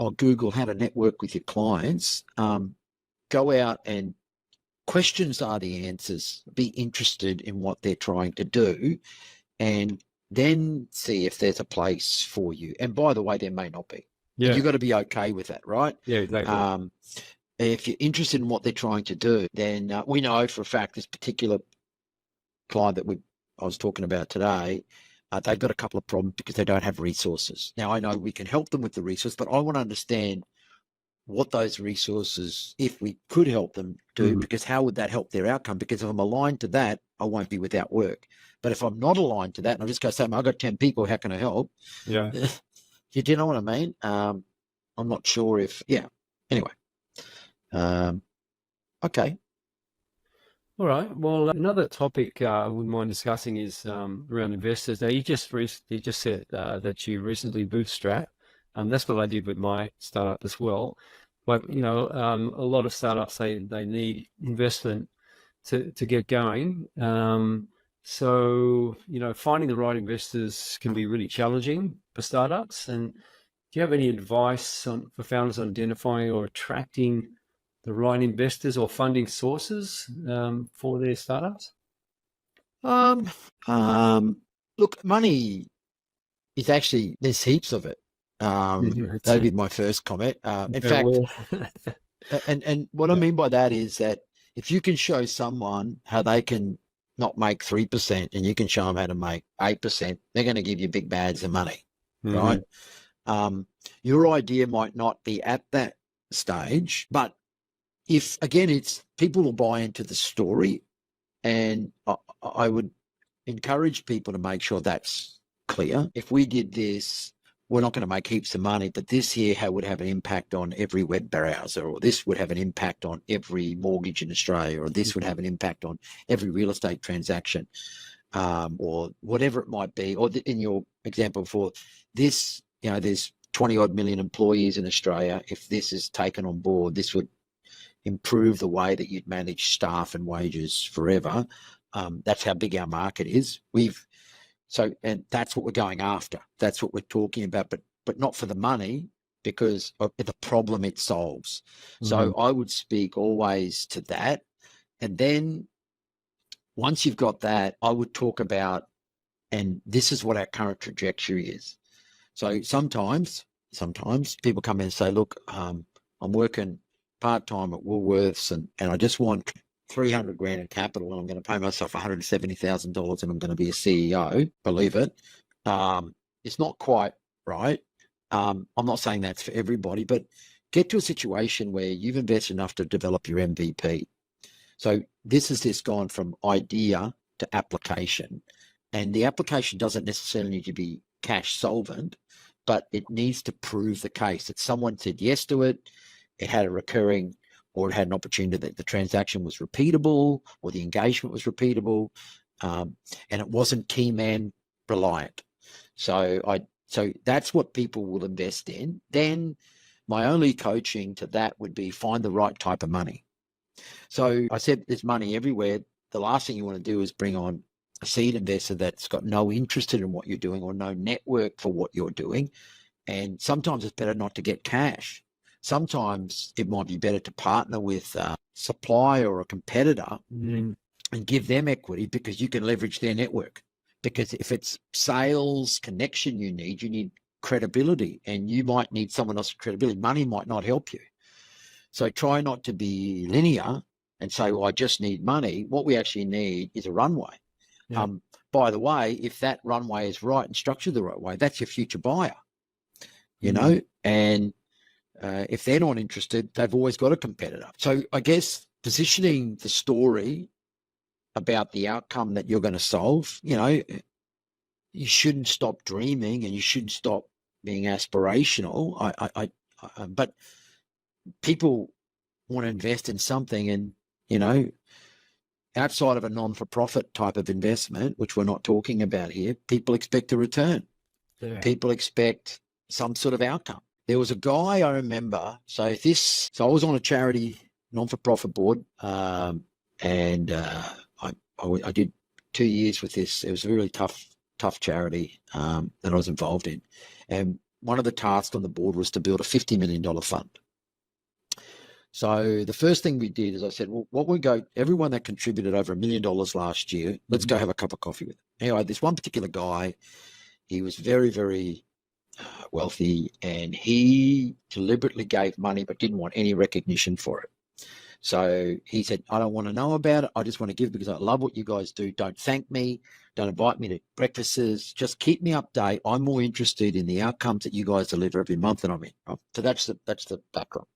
I'll Google how to network with your clients. Go out and questions are the answers. Be interested in what they're trying to do, and then see if there's a place for you. And by the way, there may not be. Yeah, you've got to be okay with that, right? Yeah, exactly. If you're interested in what they're trying to do, then we know for a fact this particular client that I was talking about today, they've got a couple of problems because they don't have resources. Now, I know we can help them with the resource, but I want to understand what those resources, if we could help them do, because how would that help their outcome? Because if I'm aligned to that, I won't be without work. But if I'm not aligned to that, and I just go say, I've got 10 people, how can I help? Yeah. You do know what I mean? I'm not sure if, anyway. Okay. All right. Well, another topic I wouldn't mind discussing is around investors. Now, you just said that you recently bootstrapped. That's what I did with my startup as well. But a lot of startups say they need investment to get going. So finding the right investors can be really challenging for startups. And do you have any advice for founders on identifying or attracting the right investors or funding sources for their startups? Look, money is actually, there's heaps of it. That'd be my first comment. In fact, and what I mean by that is that if you can show someone how they can not make 3% and you can show them how to make 8%, they're going to give you big bags of money, right? Your idea might not be at that stage, but if, again, it's people will buy into the story, and I would encourage people to make sure that's clear. If we did this, we're not going to make heaps of money, but this here would have an impact on every web browser, or this would have an impact on every mortgage in Australia, or this would have an impact on every real estate transaction, or whatever it might be. Or in your example before, this, there's 20 odd million employees in Australia. If this is taken on board, this would improve the way that you'd manage staff and wages forever. That's how big our market is. And that's what we're going after. That's what we're talking about, but not for the money, because of the problem it solves. So I would speak always to that. And then once you've got that, I would talk about, and this is what our current trajectory is. So sometimes people come in and say, look, I'm working part-time at Woolworths and I just want 300 grand in capital and I'm going to pay myself $170,000 and I'm going to be a CEO. Believe it. It's not quite right. I'm not saying that's for everybody, but get to a situation where you've invested enough to develop your MVP. So this has just gone from idea to application, and the application doesn't necessarily need to be cash solvent, but it needs to prove the case that someone said yes to it, it had a recurring, or it had an opportunity that the transaction was repeatable or the engagement was repeatable, and it wasn't key man reliant. So that's what people will invest in. Then my only coaching to that would be find the right type of money. So I said there's money everywhere. The last thing you want to do is bring on a seed investor that's got no interest in what you're doing or no network for what you're doing. And sometimes it's better not to get cash. Sometimes it might be better to partner with a supplier or a competitor and give them equity, because you can leverage their network. Because if it's sales connection you need credibility, and you might need someone else's credibility. Money might not help you. So try not to be linear and say, well, I just need money. What we actually need is a runway. Yeah. By the way, if that runway is right and structured the right way, that's your future buyer, you know, and if they're not interested, they've always got a competitor. So I guess positioning the story about the outcome that you're going to solve, you know, you shouldn't stop dreaming and you shouldn't stop being aspirational. But people want to invest in something, and, you know, outside of a non-for-profit type of investment, which we're not talking about here, people expect a return. Yeah. People expect some sort of outcome. There was a guy I remember. So I was on a charity non-for-profit board, and I did 2 years with this. It was a really tough charity that I was involved in. And one of the tasks on the board was to build a $50 million fund. So the first thing we did is I said, well, everyone that contributed over $1 million last year, let's go have a cup of coffee with them. Anyway, this one particular guy, he was very, very wealthy, and he deliberately gave money but didn't want any recognition for it. So he said, I don't want to know about it. I just want to give because I love what you guys do. Don't thank me. Don't invite me to breakfasts. Just keep me updated. I'm more interested in the outcomes that you guys deliver every month that I'm in. So that's the background.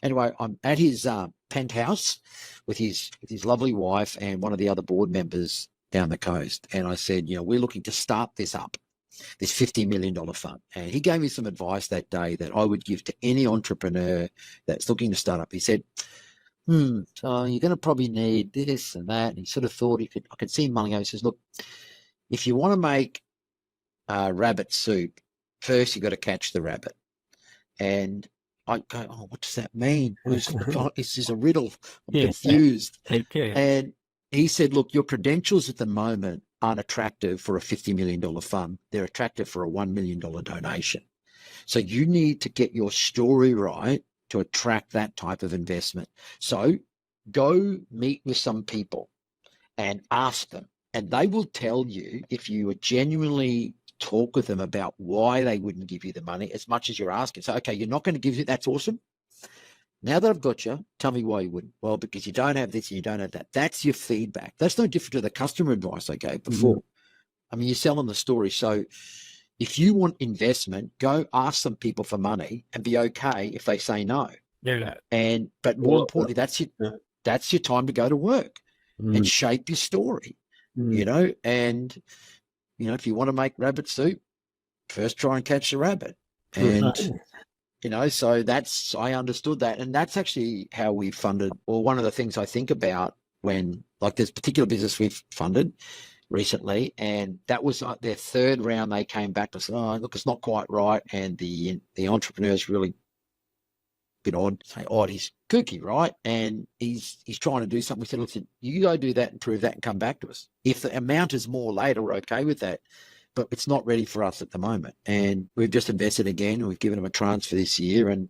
Anyway, I'm at his penthouse with his lovely wife and one of the other board members down the coast. And I said, you know, we're looking to start this $50 million fund. And he gave me some advice that day that I would give to any entrepreneur that's looking to start up. He said, so you're going to probably need this and that. And he sort of thought I could see him mulling over. He says, look, if you want to make rabbit soup, first you've got to catch the rabbit. And I go, oh, what does that mean? Is this a riddle? I'm confused. Okay. And he said, look, your credentials at the moment aren't attractive for a $50 million fund. They're attractive for a $1 million donation. So you need to get your story right to attract that type of investment. So go meet with some people and ask them, and they will tell you, if you would genuinely talk with them about why they wouldn't give you the money as much as you're asking. So, okay, you're not going to give it. That's awesome. Now that I've got you, tell me why you wouldn't. Well, because you don't have this and you don't have that. That's your feedback. That's no different to the customer advice I gave before. I mean, you're selling the story. So if you want investment, go ask some people for money and be okay if they say no. Yeah. But more importantly, that's your time to go to work and shape your story, you know. And, you know, if you want to make rabbit soup, first try and catch the rabbit. And, you know, so I understood that. And that's actually how we funded, or one of the things I think about when, like, this particular business we've funded, recently, and that was like their third round. They came back to say, "Oh, look, it's not quite right," and the entrepreneur's really been on, say, "Oh, he's kooky, right?" And he's trying to do something. We said, "Listen, you go do that and prove that, and come back to us. If the amount is more later, we're okay with that, but it's not ready for us at the moment." And we've just invested again. We've given him a transfer this year, and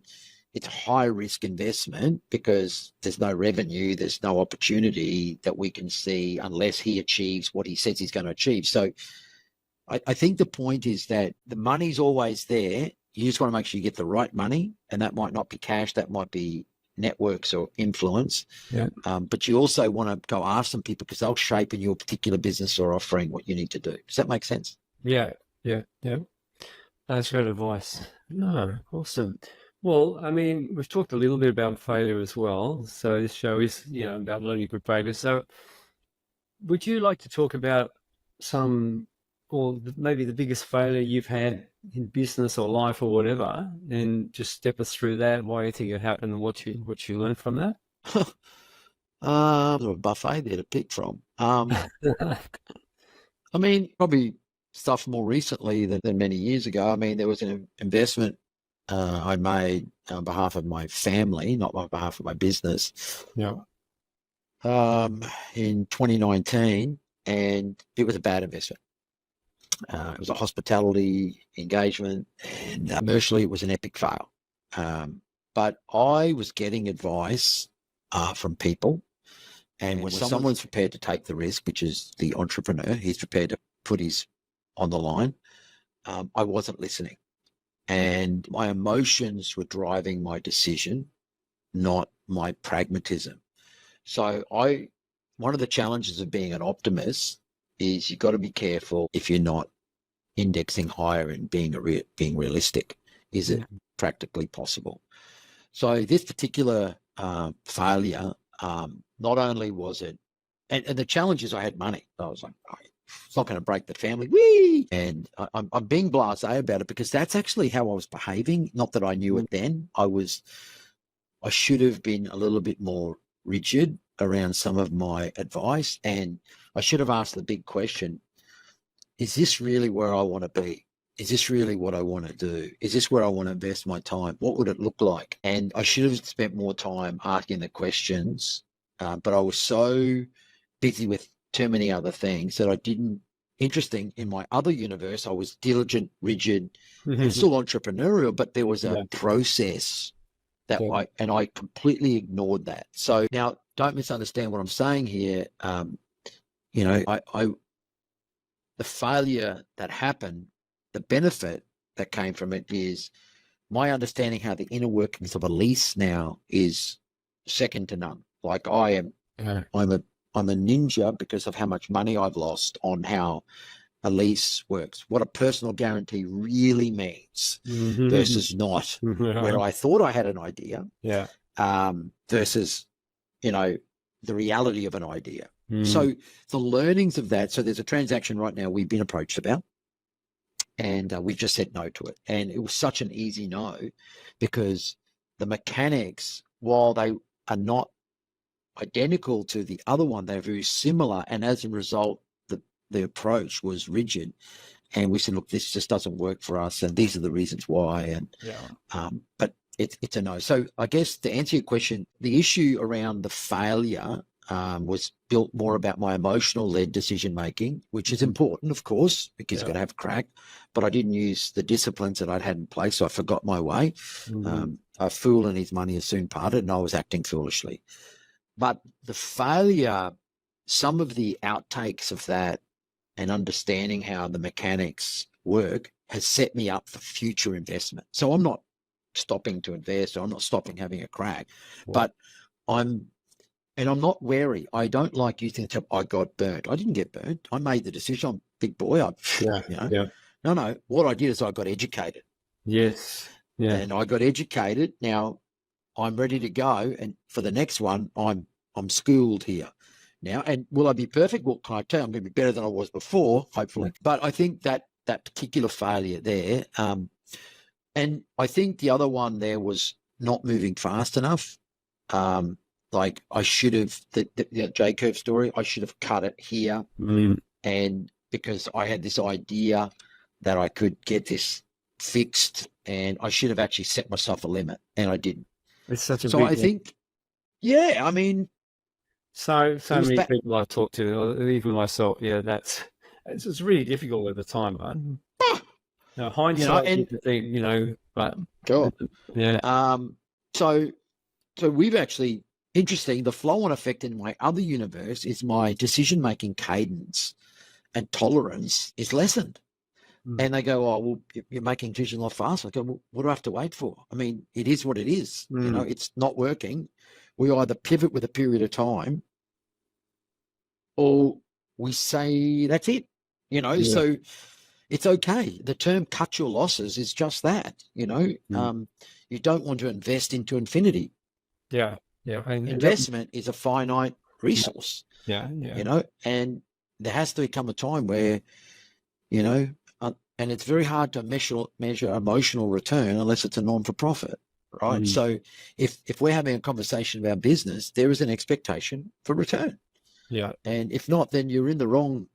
it's a high risk investment because there's no revenue, there's no opportunity that we can see unless he achieves what he says he's going to achieve. So I think the point is that the money's always there. You just want to make sure you get the right money, and that might not be cash, that might be networks or influence. Yeah. But you also want to go ask some people because they'll shape in your particular business or offering what you need to do. Does that make sense? Yeah. That's great advice. No, awesome. Well, I mean, we've talked a little bit about failure as well. So this show is, about learning from failure. So would you like to talk about maybe the biggest failure you've had in business or life or whatever, and just step us through that, why you think it happened and what you learned from that? There's a buffet there to pick from. I mean, probably stuff more recently than many years ago. I mean, there was an investment I made on behalf of my family, not on behalf of my business, Yeah. in 2019, and it was a bad investment. It was a hospitality engagement, and commercially it was an epic fail. But I was getting advice from people, and when someone's prepared to take the risk, which is the entrepreneur, he's prepared to put his on the line. I wasn't listening, and my emotions were driving my decision, not my pragmatism. So one of the challenges of being an optimist is you've got to be careful if you're not indexing higher and being realistic. Is it practically possible? So this particular failure, not only was it, and the challenge is I had money. I was like, oh, it's not going to break the family. Whee! And I'm being blasé about it because that's actually how I was behaving. Not that I knew it then. I should have been a little bit more rigid around some of my advice, and I should have asked the big question: is this really where I want to be? Is this really what I want to do? Is this where I want to invest my time? What would it look like? And I should have spent more time asking the questions, but I was so busy with too many other things that I didn't. Interesting, in my other universe, I was diligent, rigid, and still entrepreneurial, but there was a process that I completely ignored that. So now, don't misunderstand what I'm saying here. The failure that happened, the benefit that came from it is my understanding how the inner workings of a lease now is second to none. Like I'm a ninja because of how much money I've lost on how a lease works, what a personal guarantee really means versus not, where I thought I had an idea versus, the reality of an idea. So the learnings of that, so there's a transaction right now we've been approached about, and we've just said no to it. And it was such an easy no because the mechanics, while they are not identical to the other one, they're very similar. And as a result, the approach was rigid. And we said, look, this just doesn't work for us. And these are the reasons why. And but it's a no. So I guess to answer your question, the issue around the failure was built more about my emotional-led decision-making, which is important, of course, because you've got to have a crack. But I didn't use the disciplines that I'd had in place, so I forgot my way. A fool and his money is soon parted, and I was acting foolishly. But the failure, some of the outtakes of that and understanding how the mechanics work has set me up for future investment. So I'm not stopping to invest, or I'm not stopping having a crack, but I'm not wary. I don't like using the term, I got burnt. I didn't get burnt. I made the decision. I'm a big boy. No. What I did is I got educated. Yes. Yeah. And I got educated. Now I'm ready to go. And for the next one, I'm schooled here now. And will I be perfect? Well, can I tell you, I'm going to be better than I was before, hopefully. But I think that particular failure there, and I think the other one there was not moving fast enough. Like I should have, the J-curve story, I should have cut it here And because I had this idea that I could get this fixed, and I should have actually set myself a limit, and I didn't. It's such a So I big one. think, yeah, I mean, So it was many back. people I've talked to, or even myself, yeah, it's really difficult at the time, right? Hindsight is And the thing, but sure. yeah, So we've actually, interesting, the flow-on effect in my other universe is my decision-making cadence and tolerance is lessened. And they go, oh, well, you're making decisions a lot faster. I go, well, what do I have to wait for? I mean, it is what it is. It's not working. We either pivot with a period of time, or we say that's it. Yeah. So it's okay. The term "cut your losses" is just that. You don't want to invest into infinity. Yeah. Investment is a finite resource. Yeah. And there has to come a time where, and it's very hard to measure emotional return unless it's a non-for-profit, right? So if we're having a conversation about business, there is an expectation for return. Yeah. And if not, then you're in the wrong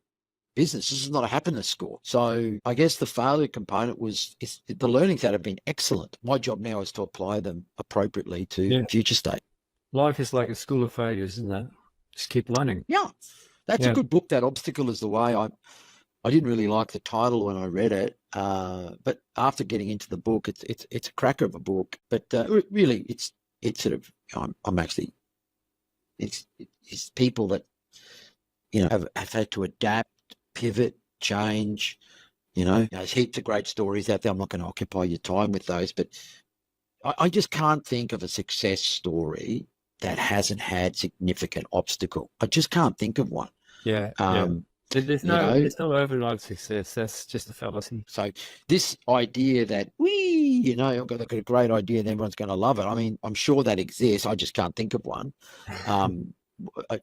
business. This is not a happiness score. So I guess the failure component is the learnings that have been excellent. My job now is to apply them appropriately to future state. Life is like a school of failures, isn't it? Just keep learning. Yeah. That's a good book, That Obstacle is the Way. I didn't really like the title when I read it, but after getting into the book, it's a cracker of a book. But really, it's sort of I'm actually it's people that have had to adapt, pivot, change. There's heaps of great stories out there. I'm not going to occupy your time with those, but I just can't think of a success story that hasn't had significant obstacle. I just can't think of one. Yeah. There's no overnight success. That's just a fallacy. So this idea that I've got a great idea and everyone's going to love it. I mean, I'm sure that exists. I just can't think of one. But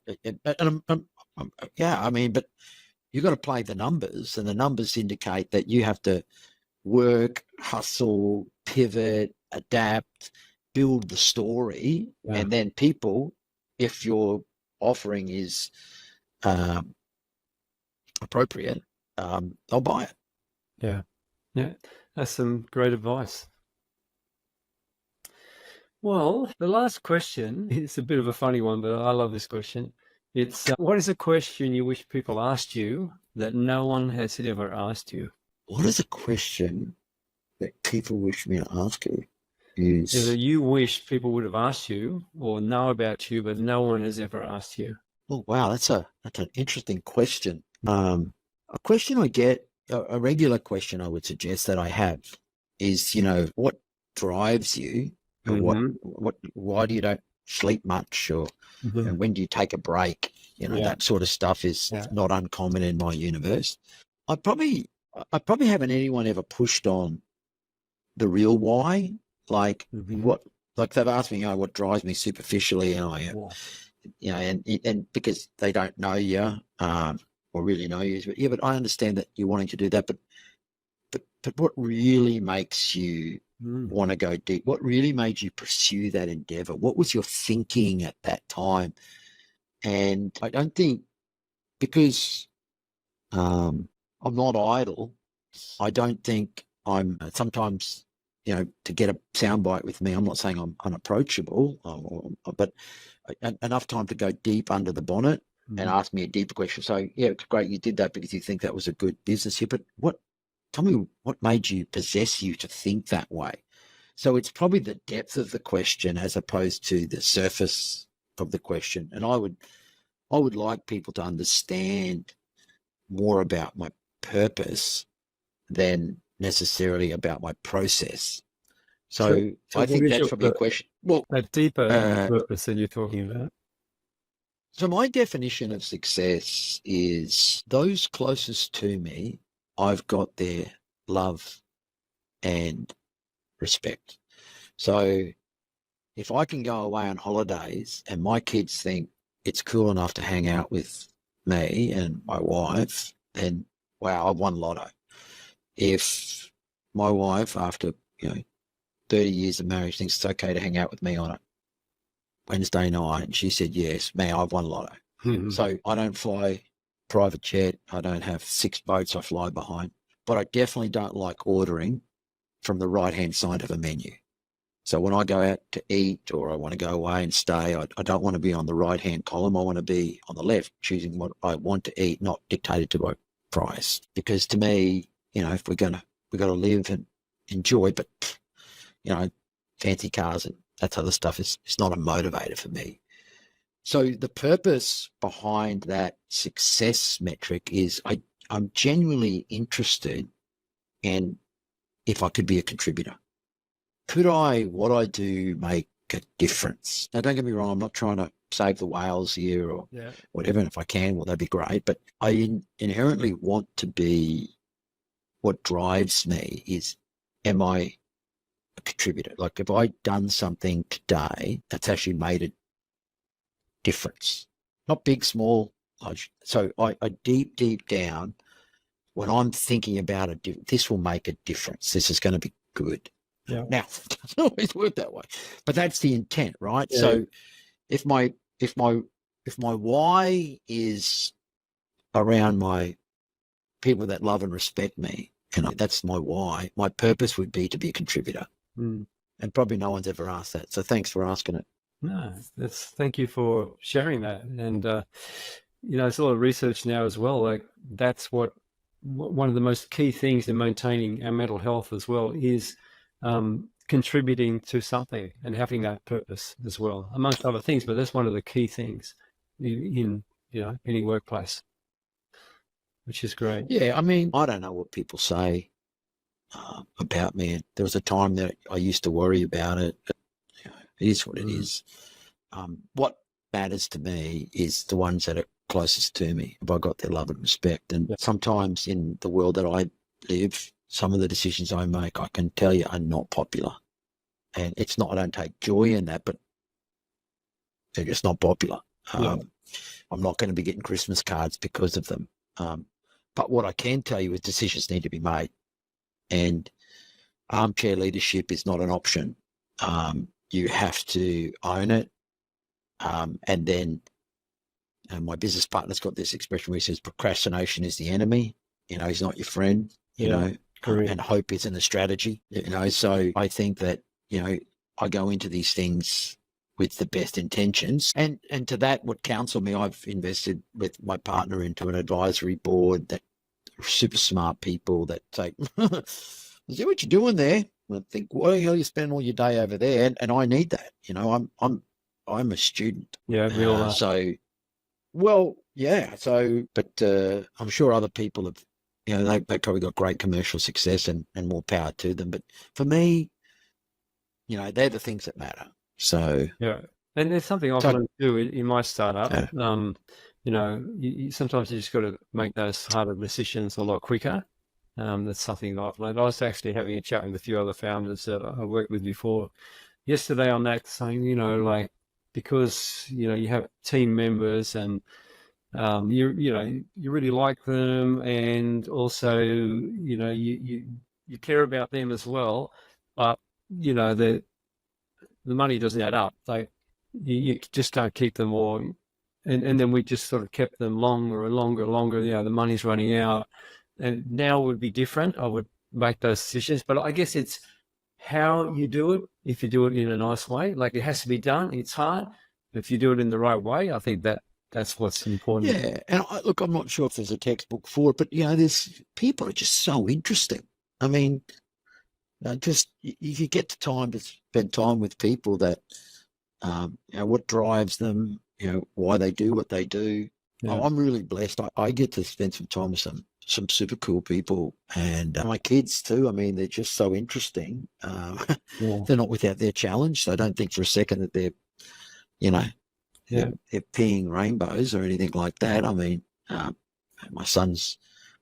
you've got to play the numbers, and the numbers indicate that you have to work, hustle, pivot, adapt, build the story, and then people, if your offering is appropriate, they'll buy it. Yeah, that's some great advice. Well, the last question is a bit of a funny one, but I love this question. It's what is a question you wish people asked you that no one has ever asked you? What is a question that people wish me to ask you? Either you wish people would have asked you or know about you, but no one has ever asked you. Oh, wow. That's an interesting question. A question I get, a regular question I would suggest that I have is, what drives you? Or why do you don't sleep much? Or and when do you take a break? That sort of stuff is not uncommon in my universe. I probably haven't anyone ever pushed on the real why. Like they've asked me, what drives me superficially, and because they don't know you or really know you, but I understand that you're wanting to do that. But what really makes you want to go deep? What really made you pursue that endeavor? What was your thinking at that time? And I don't think, because I'm not idle, I don't think I'm sometimes, to get a soundbite with me, I'm not saying I'm unapproachable, but enough time to go deep under the bonnet and ask me a deeper question. So, it's great you did that because you think that was a good business here, but tell me what made you possess you to think that way? So it's probably the depth of the question as opposed to the surface of the question. And I would like people to understand more about my purpose than necessarily about my process. So I think that's probably a question. Well, a deeper purpose that you're talking about. So my definition of success is those closest to me, I've got their love and respect. So if I can go away on holidays and my kids think it's cool enough to hang out with me and my wife, then wow, I've won lotto. If my wife, after 30 years of marriage, thinks it's okay to hang out with me on a Wednesday night, and she said yes, man, I've won lotto. So I don't fly private jet. I don't have 6 boats I fly behind, but I definitely don't like ordering from the right-hand side of a menu. So when I go out to eat or I want to go away and stay, I don't want to be on the right-hand column. I want to be on the left, choosing what I want to eat, not dictated to by price. Because to me, if we've got to live and enjoy, but fancy cars and that other stuff is not a motivator for me. So the purpose behind that success metric is I'm genuinely interested in if I could be a contributor. Could what I do make a difference? Now, don't get me wrong, I'm not trying to save the whales here or whatever. And if I can, well, that'd be great. But I inherently want to be, what drives me is, am I a contributor? Like, have I done something today that's actually made a difference? Not big, small, large. So I deep down, when I'm thinking about this will make a difference. This is going to be good. Yeah. Now, it doesn't always work that way, but that's the intent, right? Yeah. So if my why is around my people that love and respect me, that's my why. My purpose would be to be a contributor. And probably no one's ever asked that. So thanks for asking it. No, thank you for sharing that. And, there's a lot of research now as well. Like that's one of the most key things in maintaining our mental health as well is contributing to something and having that purpose as well, amongst other things. But that's one of the key things in any workplace, which is great. Yeah, I mean, I don't know what people say about me. There was a time that I used to worry about it. But, it is what it is. What matters to me is the ones that are closest to me. Have I got their love and respect? And sometimes in the world that I live, some of the decisions I make, I can tell you, are not popular. And it's not, I don't take joy in that, but they're just not popular. I'm not going to be getting Christmas cards because of them. But what I can tell you is decisions need to be made. And armchair leadership is not an option. You have to own it. And then my business partner's got this expression where he says procrastination is the enemy. He's not your friend, and hope isn't a strategy, So I think that, I go into these things with the best intentions. And to that would counsel me. I've invested with my partner into an advisory board that are super smart people that say, see what you're doing there. I think, why the hell you spend all your day over there? And I need that. I'm a student. Yeah, we all are. So, well, yeah. So, but I'm sure other people have, they probably got great commercial success and more power to them. But for me, they're the things that matter. So yeah, and there's something I've learned to do in my startup. Sometimes you just got to make those harder decisions a lot quicker. That's something I've learned. I was actually having a chat with a few other founders that I worked with before yesterday on that, saying, because you have team members and you really like them, and also you care about them as well, but the money doesn't add up. You just can't keep them all, and then we just sort of kept them longer and longer. The money's running out, and now it would be different. I would make those decisions, but I guess it's how you do it. If you do it in a nice way, like it has to be done. It's hard. If you do it in the right way, I think that's what's important. Yeah, and look, I'm not sure if there's a textbook for it, but there's people are just so interesting. I mean, just if you get the time to spend time with people that, what drives them, why they do what they do. Yeah. I'm really blessed. I get to spend some time with some super cool people, and my kids too. I mean, they're just so interesting. They're not without their challenge. So I don't think for a second that they're peeing rainbows or anything like that. I mean, my son's,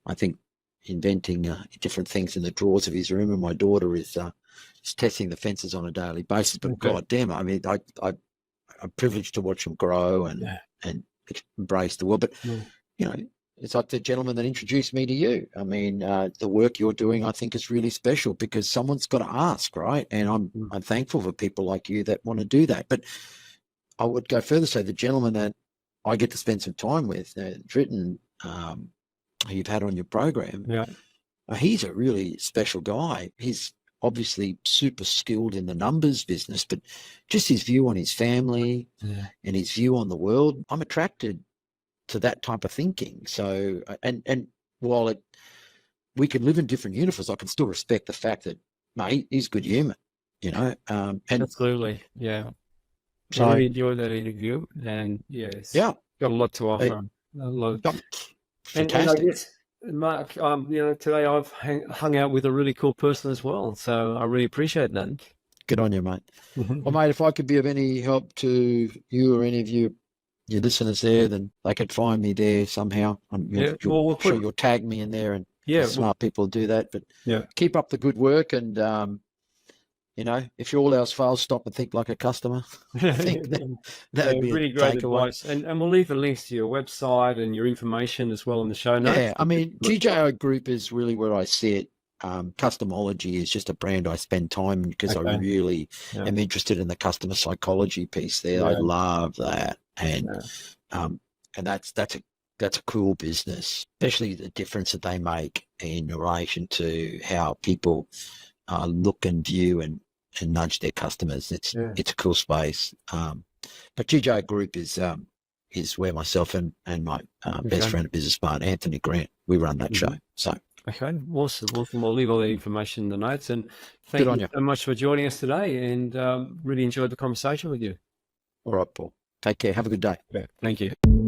I think, inventing different things in the drawers of his room, and my daughter is testing the fences on a daily basis. But God damn it, I mean, I'm privileged to watch them grow and embrace the world. But it's like the gentleman that introduced me to you. I mean, the work you're doing, I think, is really special because someone's got to ask, right? And I'm thankful for people like you that want to do that. But I would go further, say the gentleman that I get to spend some time with, written who you've had on your program, Yeah. he's a really special guy. He's obviously super skilled in the numbers business, but just his view on his family and his view on the world, I'm attracted to that type of thinking. So, and while we can live in different universes, I can still respect the fact that, mate, he's good human, and Absolutely. Yeah. so, I really enjoyed that interview, and yes, yeah, got a lot to offer. A lot. oh, And I fantastic. guess, Mark, today I've hung out with a really cool person as well, so I really appreciate that. Good on you, mate. Well, mate, if I could be of any help to you or any of your listeners there, then they could find me there somehow. Yeah, well, we'll Sure put, you'll tag me in there, and yeah, smart people do that. But yeah, keep up the good work, and if all else fails, stop and think like a customer. I think that yeah, would be a really great takeaway. advice. And we'll leave the links to your website and your information as well in the show notes. Yeah, I mean, GJO Group is really where I see it. Customology is just a brand I spend time in because I really am interested in the customer psychology piece there. I love that, and that's a cool business, especially the difference that they make in relation to how people look and view and nudge their customers. It's a cool space. But GJO Group is where myself and my best friend and business partner, Anthony Grant, we run that show. So. Okay, awesome. We'll leave all the information in the notes. And thank you so much for joining us today, and really enjoyed the conversation with you. All right, Paul. Take care. Have a good day. Yeah, thank you.